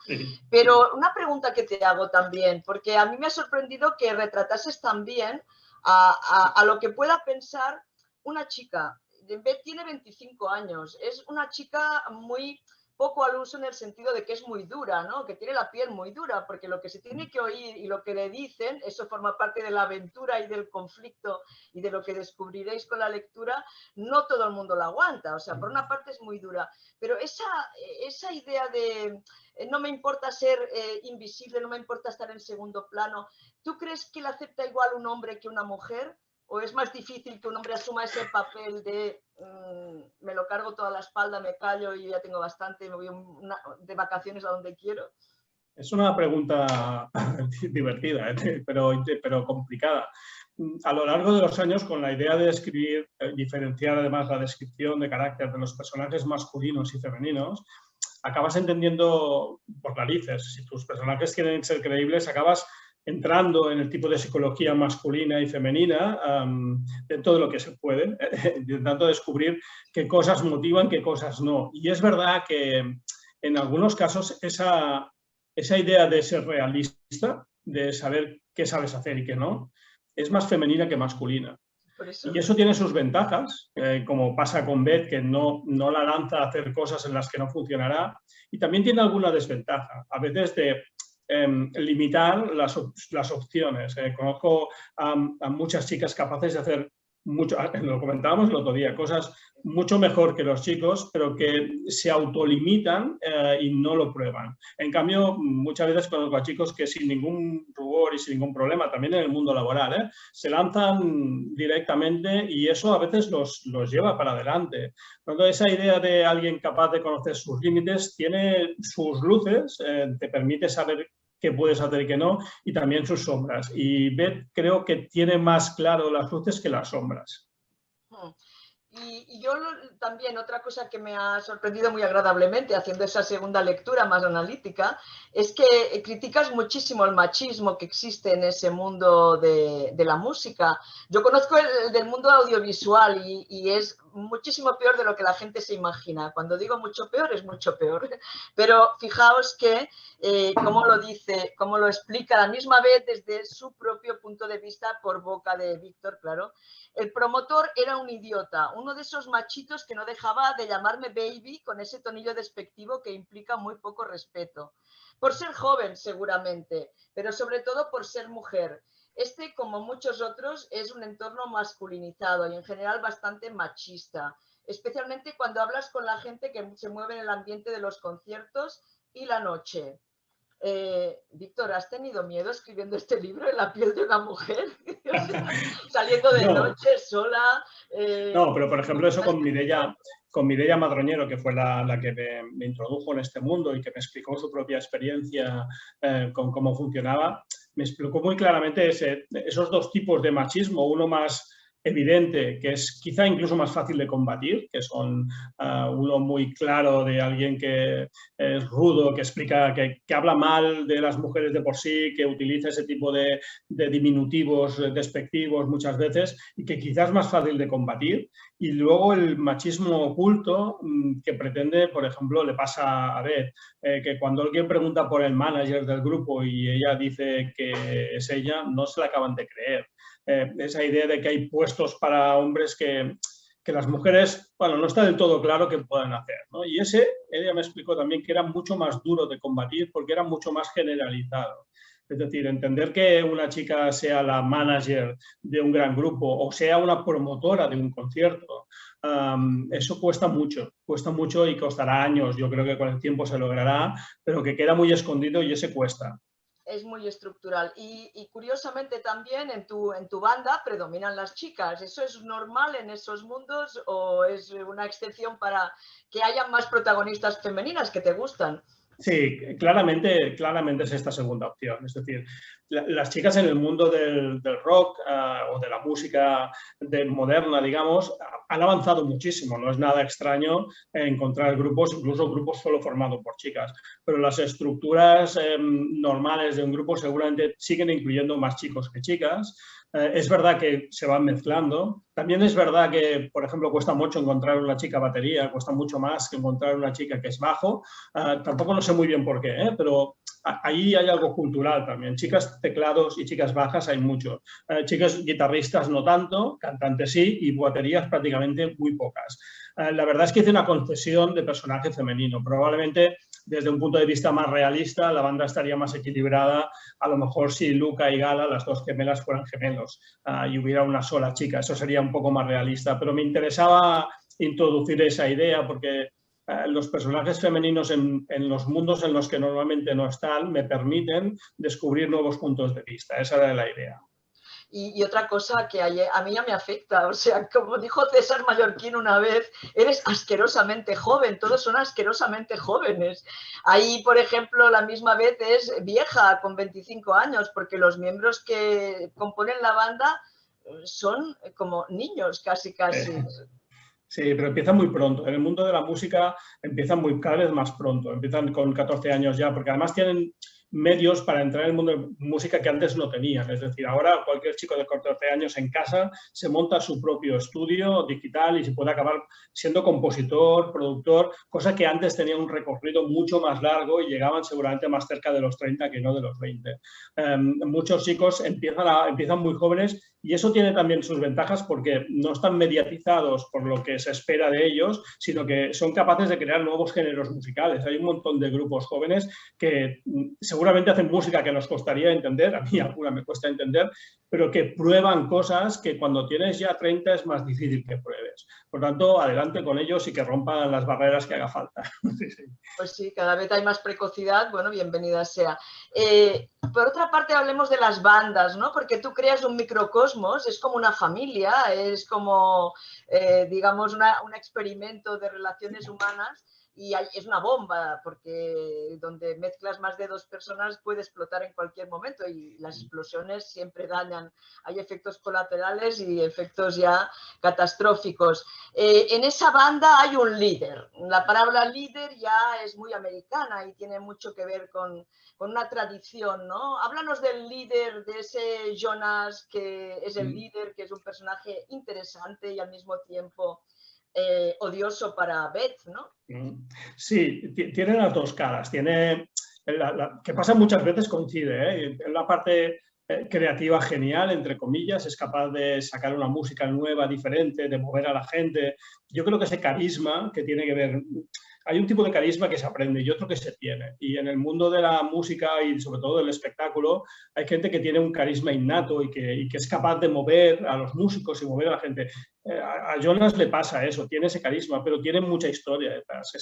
Pero una pregunta que te hago también, porque a mí me ha sorprendido que retratases también a lo que pueda pensar una chica. Beth tiene 25 años, es una chica muy poco al uso en el sentido de que es muy dura, ¿no? Que tiene la piel muy dura, porque lo que se tiene que oír y lo que le dicen, eso forma parte de la aventura y del conflicto y de lo que descubriréis con la lectura, no todo el mundo la aguanta. O sea, por una parte es muy dura, pero esa idea de no me importa ser invisible, no me importa estar en segundo plano, ¿tú crees que la acepta igual un hombre que una mujer? ¿O es más difícil que un hombre asuma ese papel de me lo cargo toda la espalda, me callo y ya tengo bastante, me voy de vacaciones a donde quiero? Es una pregunta divertida, pero complicada. A lo largo de los años, con la idea de escribir, diferenciar además la descripción de carácter de los personajes masculinos y femeninos, acabas entendiendo por narices. Si tus personajes quieren ser creíbles, acabas entrando en el tipo de psicología masculina y femenina dentro de lo que se puede, intentando descubrir qué cosas motivan, qué cosas no. Y es verdad que en algunos casos esa idea de ser realista, de saber qué sabes hacer y qué no, es más femenina que masculina. Y eso tiene sus ventajas, como pasa con Beth, que no la lanza a hacer cosas en las que no funcionará, y también tiene alguna desventaja, a veces de limitar las opciones. Conozco a muchas chicas capaces de hacer mucho, lo comentábamos el otro día, cosas mucho mejor que los chicos, pero que se autolimitan y no lo prueban. En cambio, muchas veces conozco a chicos que sin ningún rubor y sin ningún problema, también en el mundo laboral, se lanzan directamente y eso a veces los lleva para adelante. Entonces, esa idea de alguien capaz de conocer sus límites tiene sus luces, te permite saber qué puedes hacer y qué no, y también sus sombras. Y Beth creo que tiene más claro las luces que las sombras. Y yo también, otra cosa que me ha sorprendido muy agradablemente haciendo esa segunda lectura más analítica, es que criticas muchísimo el machismo que existe en ese mundo de la música. Yo conozco el del mundo audiovisual y es muchísimo peor de lo que la gente se imagina. Cuando digo mucho peor, es mucho peor. Pero fijaos que, cómo lo dice, cómo lo explica la misma vez desde su propio punto de vista por boca de Víctor, claro. El promotor era un idiota, uno de esos machitos que no dejaba de llamarme baby con ese tonillo despectivo que implica muy poco respeto. Por ser joven, seguramente, pero sobre todo por ser mujer. Este, como muchos otros, es un entorno masculinizado y en general bastante machista, especialmente cuando hablas con la gente que se mueve en el ambiente de los conciertos y la noche. Víctor, ¿has tenido miedo escribiendo este libro en la piel de una mujer? O sea, saliendo de noche, sola. No, pero por ejemplo eso con Mireia Madroñero, que fue la que me introdujo en este mundo y que me explicó su propia experiencia con cómo funcionaba, me explicó muy claramente esos dos tipos de machismo, uno más evidente, que es quizá incluso más fácil de combatir, que son uno muy claro de alguien que es rudo, que explica, que habla mal de las mujeres de por sí, que utiliza ese tipo de diminutivos despectivos muchas veces y que quizás es más fácil de combatir. Y luego el machismo oculto que pretende, por ejemplo, le pasa a Beth, que cuando alguien pregunta por el manager del grupo y ella dice que es ella, no se la acaban de creer. Esa idea de que hay puestos para hombres que las mujeres, bueno, no está del todo claro qué pueden hacer, ¿no? Y ella me explicó también que era mucho más duro de combatir porque era mucho más generalizado. Es decir, entender que una chica sea la manager de un gran grupo o sea una promotora de un concierto, eso cuesta mucho y costará años. Yo creo que con el tiempo se logrará, pero que queda muy escondido y ese cuesta. Es muy estructural y curiosamente también en tu banda predominan las chicas. ¿Eso es normal en esos mundos o es una excepción para que haya más protagonistas femeninas que te gustan? Sí, claramente es esta segunda opción. Es decir, las chicas en el mundo del rock o de la música moderna, digamos, han avanzado muchísimo. No es nada extraño encontrar grupos, incluso grupos solo formados por chicas. Pero las estructuras normales de un grupo seguramente siguen incluyendo más chicos que chicas. Es verdad que se van mezclando. También es verdad que, por ejemplo, cuesta mucho encontrar una chica batería, cuesta mucho más que encontrar una chica que es bajo. Tampoco no sé muy bien por qué, pero ahí hay algo cultural también. Chicas teclados y chicas bajas hay muchos. Chicas guitarristas no tanto, cantantes sí, y baterías prácticamente muy pocas. La verdad es que hice una concesión de personaje femenino. Probablemente desde un punto de vista más realista la banda estaría más equilibrada, a lo mejor si Luca y Gala, las dos gemelas, fueran gemelos y hubiera una sola chica. Eso sería un poco más realista, pero me interesaba introducir esa idea porque los personajes femeninos en los mundos en los que normalmente no están me permiten descubrir nuevos puntos de vista. Esa era la idea. Y otra cosa que a mí ya me afecta, o sea, como dijo César Mallorquín una vez, eres asquerosamente joven, todos son asquerosamente jóvenes. Ahí, por ejemplo, la misma vez es vieja, con 25 años, porque los miembros que componen la banda son como niños, casi. Sí, pero empiezan muy pronto. En el mundo de la música empiezan cada vez más pronto. Empiezan con 14 años ya, porque además tienen medios para entrar en el mundo de música que antes no tenían. Es decir, ahora cualquier chico de 14 años en casa se monta su propio estudio digital y se puede acabar siendo compositor, productor, cosa que antes tenía un recorrido mucho más largo y llegaban seguramente más cerca de los 30 que no de los 20. Muchos chicos empiezan muy jóvenes y eso tiene también sus ventajas porque no están mediatizados por lo que se espera de ellos, sino que son capaces de crear nuevos géneros musicales. Hay un montón de grupos jóvenes que seguramente hacen música que nos costaría entender, a mí alguna me cuesta entender, pero que prueban cosas que cuando tienes ya 30 es más difícil que pruebes. Por tanto, adelante con ellos y que rompan las barreras que haga falta. Sí, sí. Pues sí, cada vez hay más precocidad, bueno, bienvenida sea. Por otra parte, hablemos de las bandas, ¿no? Porque tú creas un microcosmos, es como una familia, es como, digamos, un experimento de relaciones humanas. Y es una bomba, porque donde mezclas más de 2 personas puede explotar en cualquier momento y las explosiones siempre dañan. Hay efectos colaterales y efectos ya catastróficos. En esa banda hay un líder. La palabra líder ya es muy americana y tiene mucho que ver con una tradición, ¿no? Háblanos del líder, de ese Jonas que es el líder, que es un personaje interesante y al mismo tiempo odioso para Beth, ¿no? Sí, tiene las dos caras. Tiene que pasa muchas veces coincide, ¿eh? En la parte creativa genial, entre comillas, es capaz de sacar una música nueva, diferente, de mover a la gente. Yo creo que ese carisma que tiene que ver... Hay un tipo de carisma que se aprende y otro que se tiene. Y en el mundo de la música y sobre todo del espectáculo hay gente que tiene un carisma innato y que es capaz de mover a los músicos y mover a la gente. A Jonas le pasa eso, tiene ese carisma, pero tiene mucha historia detrás.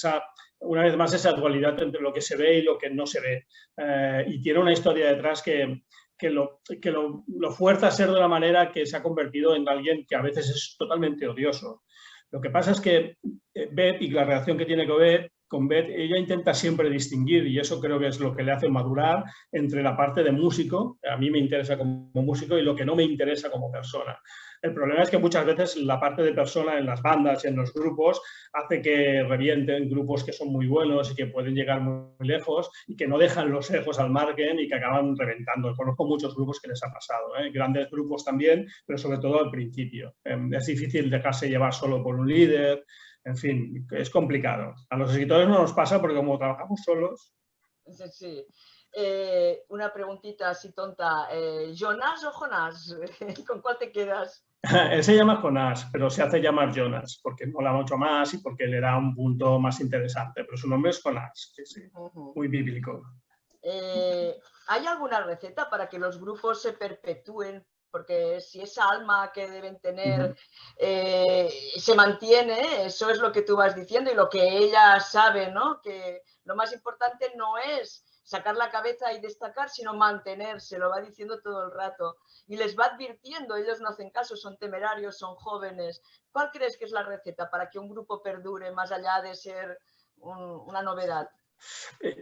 Una vez más, esa dualidad entre lo que se ve y lo que no se ve. Y tiene una historia detrás que lo fuerza a ser de una manera que se ha convertido en alguien que a veces es totalmente odioso. Lo que pasa es que Beth y la relación que tiene con Beth, ella intenta siempre distinguir, y eso creo que es lo que le hace madurar, entre la parte de músico, a mí me interesa como músico, y lo que no me interesa como persona. El problema es que muchas veces la parte de persona en las bandas y en los grupos hace que revienten grupos que son muy buenos y que pueden llegar muy lejos y que no dejan los egos al margen y que acaban reventando. Conozco muchos grupos que les ha pasado, grandes grupos también, pero sobre todo al principio. Es difícil dejarse llevar solo por un líder, en fin, es complicado. A los escritores no nos pasa porque como trabajamos solos... Sí. Una preguntita así tonta. ¿Jonas o Jonás? ¿Con cuál te quedas? Él se llama Jonás, pero se hace llamar Jonas porque mola mucho más y porque le da un punto más interesante. Pero su nombre es Jonás, sí, sí. Muy bíblico. ¿Hay alguna receta para que los grupos se perpetúen? Porque si esa alma que deben tener se mantiene, eso es lo que tú vas diciendo y lo que ella sabe, ¿no? Que lo más importante no es sacar la cabeza y destacar, sino mantenerse, lo va diciendo todo el rato. Y les va advirtiendo, ellos no hacen caso, son temerarios, son jóvenes. ¿Cuál crees que es la receta para que un grupo perdure más allá de ser una novedad?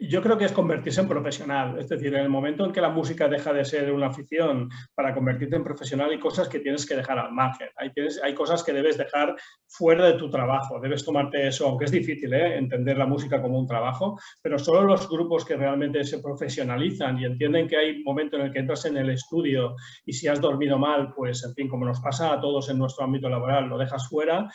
Yo creo que es convertirse en profesional, es decir, en el momento en que la música deja de ser una afición para convertirte en profesional hay cosas que tienes que dejar al margen, hay cosas que debes dejar fuera de tu trabajo, debes tomarte eso, aunque es difícil entender la música como un trabajo, pero solo los grupos que realmente se profesionalizan y entienden que hay un momento en el que entras en el estudio y si has dormido mal, pues en fin, como nos pasa a todos en nuestro ámbito laboral, lo dejas fuera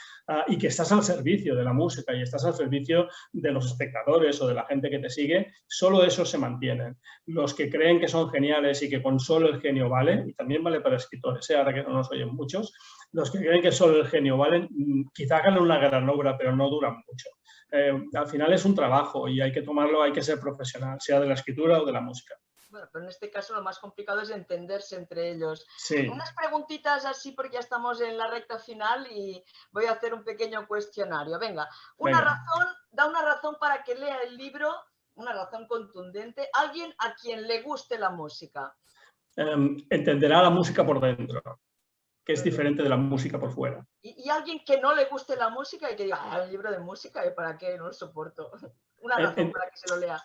y que estás al servicio de la música y estás al servicio de los espectadores o de la gente gente que te sigue, solo esos se mantienen. Los que creen que son geniales y que con solo el genio vale, y también vale para escritores, ahora que no nos oyen muchos, los que creen que solo el genio vale, quizá hagan una gran obra, pero no duran mucho. Al final es un trabajo y hay que tomarlo, hay que ser profesional, sea de la escritura o de la música. Bueno, pero en este caso lo más complicado es entenderse entre ellos. Sí. Unas preguntitas así porque ya estamos en la recta final y voy a hacer un pequeño cuestionario. Venga, da una razón para que lea el libro, una razón contundente, alguien a quien le guste la música. Entenderá la música por dentro, que es diferente de la música por fuera. Y alguien que no le guste la música y que diga, el libro de música, ¿y para qué? No lo soporto. Una razón para que se lo lea.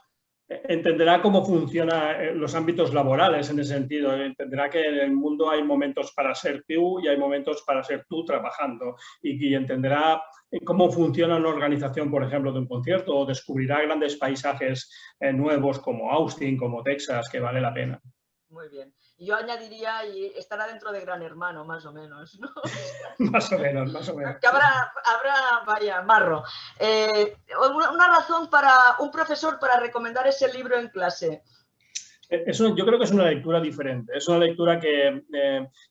Entenderá cómo funcionan los ámbitos laborales en ese sentido. Entenderá que en el mundo hay momentos para ser tú y hay momentos para ser tú trabajando. Y entenderá cómo funciona una organización, por ejemplo, de un concierto, o descubrirá grandes paisajes nuevos como Austin, como Texas, que vale la pena. Muy bien. Y yo añadiría, y estará dentro de Gran Hermano, más o menos, ¿no? Más o menos, más o menos. Que habrá vaya, marro. Una razón para un profesor para recomendar ese libro en clase. Eso, yo creo que es una lectura diferente, es una lectura que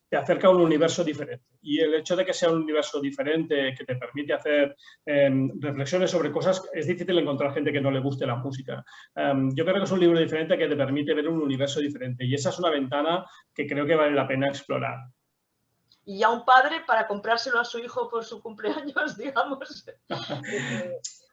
te acerca a un universo diferente. Y el hecho de que sea un universo diferente, que te permite hacer reflexiones sobre cosas, es difícil encontrar gente que no le guste la música. Yo creo que es un libro diferente que te permite ver un universo diferente y esa es una ventana que creo que vale la pena explorar. Y a un padre, para comprárselo a su hijo por su cumpleaños, digamos,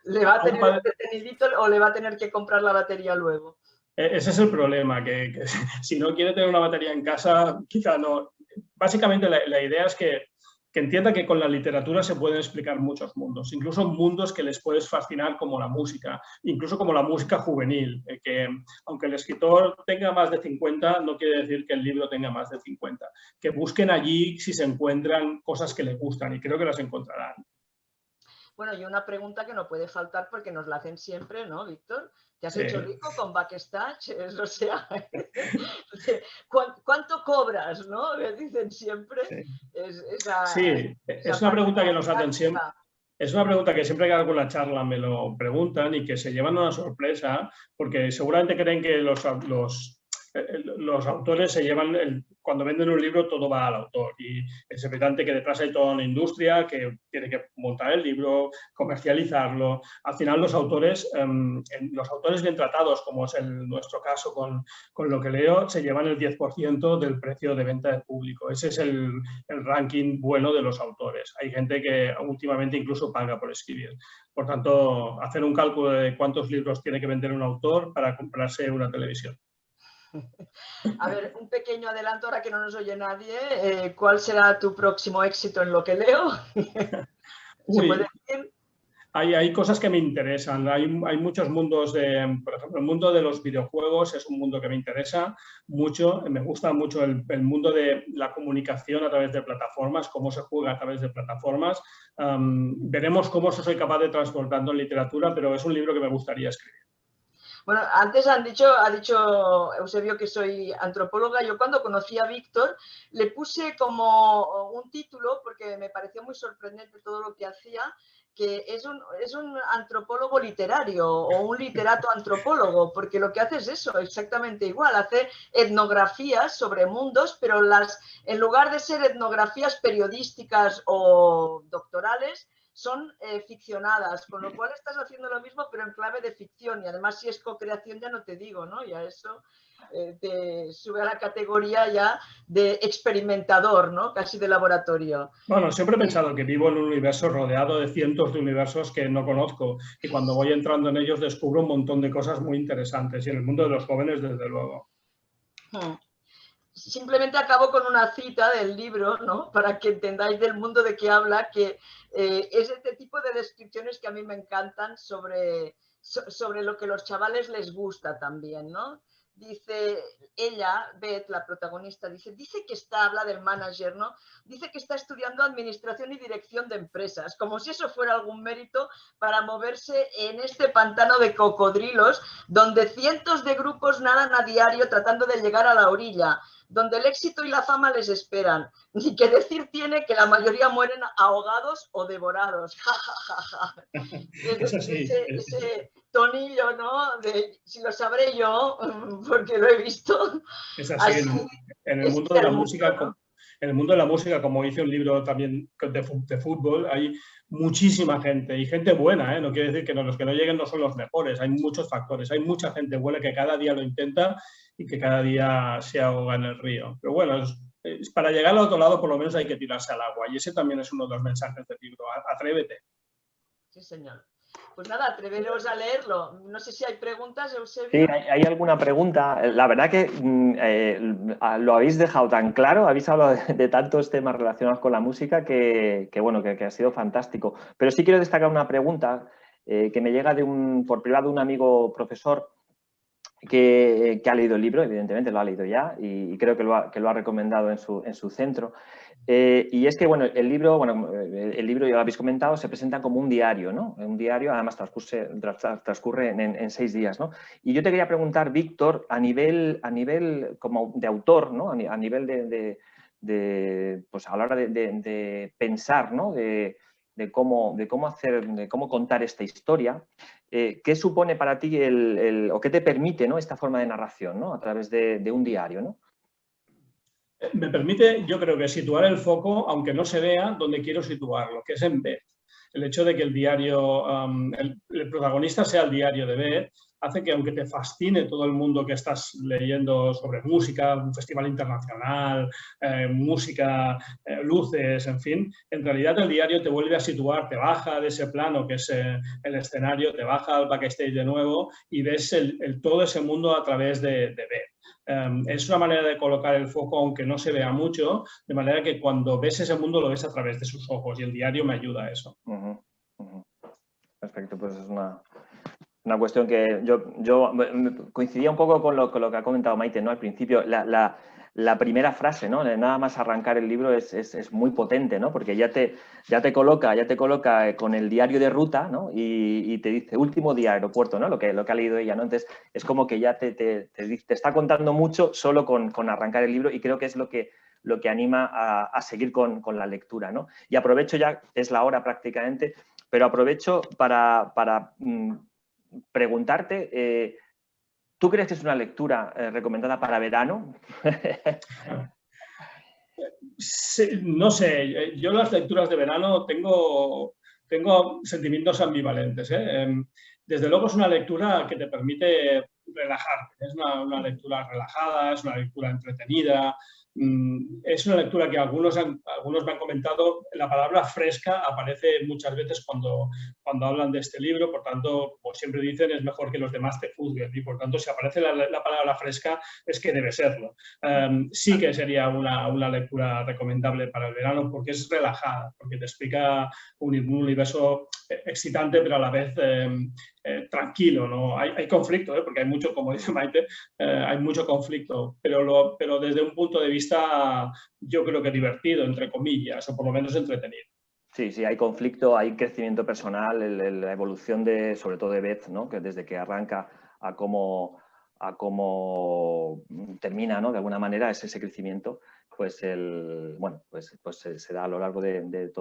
le va a tener entretenidito o le va a tener que comprar la batería luego. Ese es el problema, que si no quiere tener una batería en casa, quizá no. Básicamente la idea es que entienda que con la literatura se pueden explicar muchos mundos, incluso mundos que les puedes fascinar como la música, incluso como la música juvenil, que aunque el escritor tenga más de 50, no quiere decir que el libro tenga más de 50. Que busquen allí si se encuentran cosas que les gustan y creo que las encontrarán. Bueno, y una pregunta que no puede faltar porque nos la hacen siempre, ¿no, Víctor? ¿Te has Sí. hecho rico con Backstage? O sea, ¿cuánto cobras, no? Me dicen siempre. Sí, es una pregunta que nos hacen siempre. Es una pregunta que siempre que hago la charla me lo preguntan y que se llevan una sorpresa porque seguramente creen que los autores se llevan, cuando venden un libro todo va al autor y es evidente que detrás hay toda una industria que tiene que montar el libro, comercializarlo. Al final los autores bien tratados, como es nuestro caso con Lo que leo, se llevan el 10% del precio de venta del público. Ese es el ranking bueno de los autores. Hay gente que últimamente incluso paga por escribir. Por tanto, hacer un cálculo de cuántos libros tiene que vender un autor para comprarse una televisión. A ver, un pequeño adelanto ahora que no nos oye nadie. ¿Cuál será tu próximo éxito en Lo que leo? ¿Se puede decir? Hay cosas que me interesan. Hay muchos mundos, por ejemplo, el mundo de los videojuegos es un mundo que me interesa mucho. Me gusta mucho el mundo de la comunicación a través de plataformas, cómo se juega a través de plataformas. Veremos cómo eso soy capaz de transportarlo en literatura, pero es un libro que me gustaría escribir. Bueno, antes ha dicho Eusebio que soy antropóloga. Yo cuando conocí a Víctor le puse como un título, porque me pareció muy sorprendente todo lo que hacía, que es un antropólogo literario o un literato antropólogo, porque lo que hace es eso, exactamente igual, hace etnografías sobre mundos, pero en lugar de ser etnografías periodísticas o doctorales, son ficcionadas, con lo cual estás haciendo lo mismo pero en clave de ficción y además si es co-creación ya no te digo, ¿no? Ya eso te sube a la categoría ya de experimentador, ¿no? Casi de laboratorio. Bueno, siempre he pensado que vivo en un universo rodeado de cientos de universos que no conozco y cuando voy entrando en ellos descubro un montón de cosas muy interesantes y en el mundo de los jóvenes desde luego. Simplemente acabo con una cita del libro, ¿no? Para que entendáis del mundo de qué habla, que es este tipo de descripciones que a mí me encantan sobre lo que los chavales les gusta también, ¿no? Dice ella, Beth, la protagonista, dice que habla del manager, ¿no? Dice que está estudiando administración y dirección de empresas, como si eso fuera algún mérito para moverse en este pantano de cocodrilos, donde cientos de grupos nadan a diario tratando de llegar a la orilla. donde el éxito y la fama les esperan. Ni que decir tiene que la mayoría mueren ahogados o devorados. Ja, ja, ja, ja. Eso sí. Ese tonillo, ¿no? De, si lo sabré yo, porque lo he visto. Es así, en el mundo de la música, ¿no? En el mundo de la música, como hice un libro también de fútbol, hay muchísima gente y gente buena, ¿eh? No quiere decir que los que no lleguen no son los mejores, hay muchos factores, hay mucha gente buena que cada día lo intenta y que cada día se ahoga en el río. Pero bueno, para llegar al otro lado por lo menos hay que tirarse al agua y ese también es uno de los mensajes del libro, atrévete. Sí, señor. Pues nada, atreveros a leerlo. No sé si hay preguntas, Eusebio. Sí, hay alguna pregunta. La verdad que lo habéis dejado tan claro, habéis hablado de tantos temas relacionados con la música que ha sido fantástico. Pero sí quiero destacar una pregunta que me llega por privado de un amigo profesor que ha leído el libro, evidentemente lo ha leído ya y creo que lo ha recomendado en su centro. Y es que, bueno, el libro, ya lo habéis comentado, se presenta como un diario, ¿no? Un diario, además transcurre en 6 días, ¿no? Y yo te quería preguntar, Víctor, a nivel como de autor, ¿no? A nivel pues a la hora de pensar, ¿no? De cómo contar esta historia, ¿qué supone para ti o qué te permite, ¿no? Esta forma de narración, ¿no? A través de un diario, ¿no? Me permite, yo creo que situar el foco, aunque no se vea, donde quiero situarlo, que es en Beth. El hecho de que el diario, el protagonista sea el diario de Beth, hace que aunque te fascine todo el mundo que estás leyendo sobre música, un festival internacional, música, luces, en fin, en realidad el diario te vuelve a situar, te baja de ese plano que es el escenario, te baja al backstage de nuevo y ves todo ese mundo a través de Beth. Es una manera de colocar el foco, aunque no se vea mucho, de manera que cuando ves ese mundo lo ves a través de sus ojos y el diario me ayuda a eso. Perfecto, pues es una cuestión que yo coincidía un poco con lo que ha comentado Maite, ¿no? Al principio, la primera frase, ¿no? Nada más arrancar el libro es muy potente, ¿no? Porque ya te coloca con el diario de ruta, ¿no? Y te dice último día aeropuerto, ¿no? Lo que ha leído ella, ¿no? Entonces es como que ya te está contando mucho solo con arrancar el libro y creo que es lo que anima a seguir con la lectura, ¿no? Y aprovecho ya, es la hora prácticamente, pero aprovecho para preguntarte, ¿tú crees que es una lectura recomendada para verano? Sí, no sé, yo las lecturas de verano tengo sentimientos ambivalentes, ¿eh? Desde luego es una lectura que te permite relajarte, es una lectura relajada, es una lectura entretenida, es una lectura que algunos me han comentado, la palabra fresca aparece muchas veces cuando hablan de este libro, por tanto, como siempre dicen, es mejor que los demás te juzguen y por tanto si aparece la palabra fresca es que debe serlo. Sí que sería una lectura recomendable para el verano porque es relajada, porque te explica un universo excitante pero a la vez tranquilo, ¿no? Hay conflicto, porque hay mucho, como dice Maite, hay mucho conflicto, pero desde un punto de vista yo creo que divertido, entre comillas, o por lo menos entretenido. Sí, hay conflicto, hay crecimiento personal, la evolución sobre todo de Beth, ¿no? Que desde que arranca a cómo termina, ¿no? De alguna manera es ese crecimiento, pues se da a lo largo de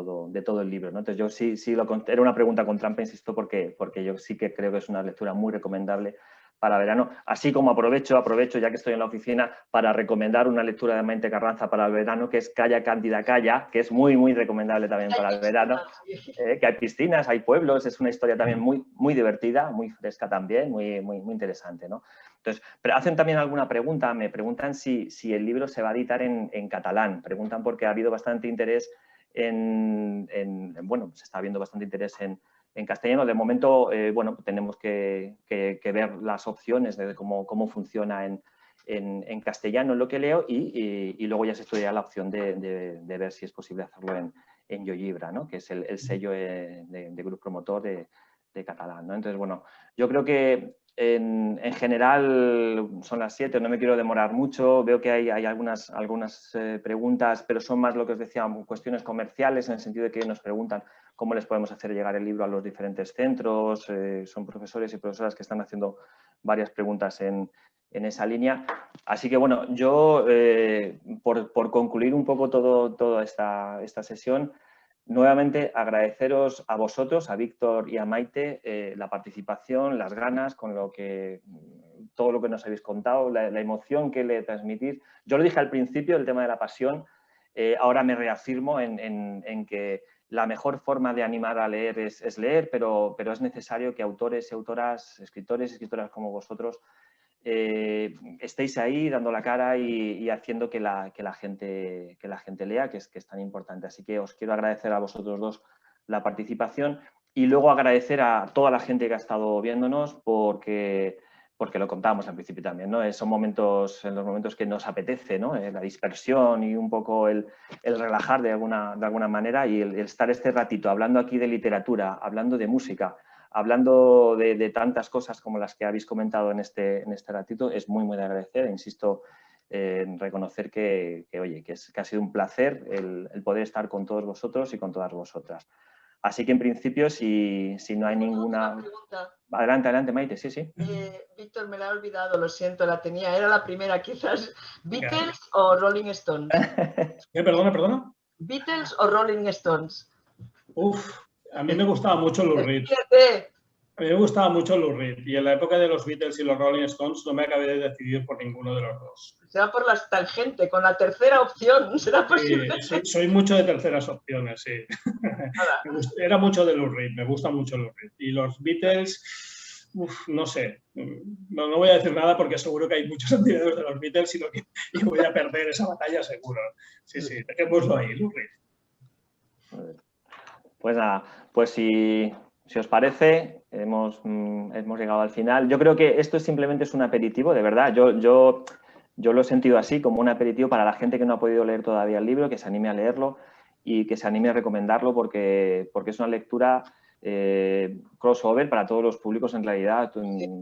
todo el libro, ¿no? Entonces yo sí era una pregunta con trampa, insisto, porque yo sí que creo que es una lectura muy recomendable para verano, así como aprovecho ya que estoy en la oficina para recomendar una lectura de Maite Carranza para el verano, que es Calla Cándida Calla, que es muy, muy recomendable también para el verano, que hay piscinas, hay pueblos, es una historia también muy, muy divertida, muy fresca también, muy, muy, muy interesante, ¿no? Entonces, pero hacen también alguna pregunta, me preguntan si el libro se va a editar en catalán, preguntan porque ha habido bastante interés se está viendo bastante interés en castellano. De momento, tenemos que ver las opciones de cómo funciona en castellano lo que leo y luego ya se estudia la opción de ver si es posible hacerlo en Yollibra, ¿no? Que es el sello de grupo promotor de catalán, ¿no? Entonces, bueno, yo creo que en general son las 7, no me quiero demorar mucho, veo que hay algunas preguntas, pero son más lo que os decía, cuestiones comerciales, en el sentido de que nos preguntan cómo les podemos hacer llegar el libro a los diferentes centros, son profesores y profesoras que están haciendo varias preguntas en en esa línea. Así que bueno, yo por concluir un poco toda esta sesión, nuevamente agradeceros a vosotros, a Víctor y a Maite, la participación, las ganas, todo lo que nos habéis contado, la emoción que le transmitís. Yo lo dije al principio, el tema de la pasión, ahora me reafirmo en que la mejor forma de animar a leer es leer, pero es necesario que autores y autoras, escritores y escritoras como vosotros, estéis ahí dando la cara y haciendo que la gente lea, que es tan importante. Así que os quiero agradecer a vosotros dos la participación y luego agradecer a toda la gente que ha estado viéndonos porque lo contábamos al principio también, ¿no? Son momentos, en los momentos que nos apetece, ¿no? La dispersión y un poco el relajar de alguna manera y el estar este ratito hablando aquí de literatura, hablando de música, hablando de tantas cosas como las que habéis comentado en este ratito, es muy de agradecer. Insisto en reconocer que ha sido un placer el poder estar con todos vosotros y con todas vosotras. Así que en principio, si no hay ninguna... Adelante, Maite, sí. Víctor, me la he olvidado, lo siento, la tenía, era la primera quizás. ¿Beatles o Rolling Stones? Perdona. ¿Beatles o Rolling Stones? A mí me gustaba mucho Lou Reed. A mí me gustaba mucho Lou Reed y en la época de los Beatles y los Rolling Stones no me acabé de decidir por ninguno de los dos. Será por la tangente, con la tercera opción, ¿será posible? Sí, soy mucho de terceras opciones, sí. Era mucho de Lou Reed, me gusta mucho Lou Reed. Y los Beatles, no sé, no voy a decir nada porque seguro que hay muchos admiradores de los Beatles y voy a perder esa batalla seguro. Sí, dejémoslo ahí, Lou Reed. Pues nada, pues si os parece, hemos llegado al final. Yo creo que esto simplemente es un aperitivo, de verdad. Yo lo he sentido así, como un aperitivo para la gente que no ha podido leer todavía el libro, que se anime a leerlo y que se anime a recomendarlo porque es una lectura crossover para todos los públicos en realidad.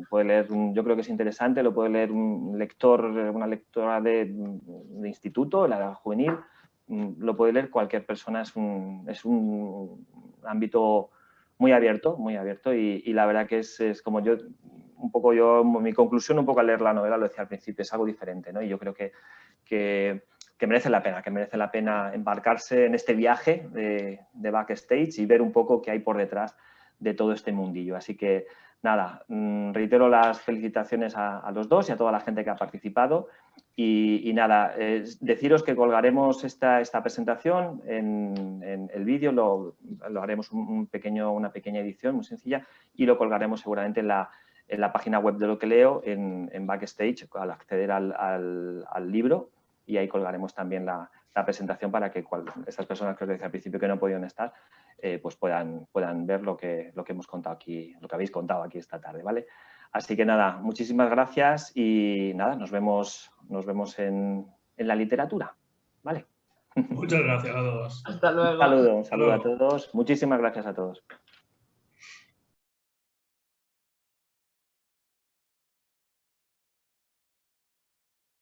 Puede leer, yo creo que es interesante, lo puede leer un lector, una lectora de instituto, la edad juvenil, lo puede leer cualquier persona, es un ámbito muy abierto y la verdad que es como mi conclusión un poco al leer la novela, lo decía al principio, es algo diferente, ¿no? Y yo creo que merece la pena embarcarse en este viaje de backstage y ver un poco qué hay por detrás de todo este mundillo. Así que nada, reitero las felicitaciones a los dos y a toda la gente que ha participado y nada, deciros que colgaremos esta presentación en el vídeo, lo haremos una pequeña edición muy sencilla y lo colgaremos seguramente en la página web de Lo que leo, en Backstage, al acceder al libro, y ahí colgaremos también la presentación para que estas personas que os decía al principio que no podían estar, pues puedan ver lo que hemos contado aquí, lo que habéis contado aquí esta tarde, ¿vale? Así que nada, muchísimas gracias y nada, nos vemos en la literatura, ¿vale? Muchas gracias a todos. Hasta luego. Un saludo a todos. Muchísimas gracias a todos.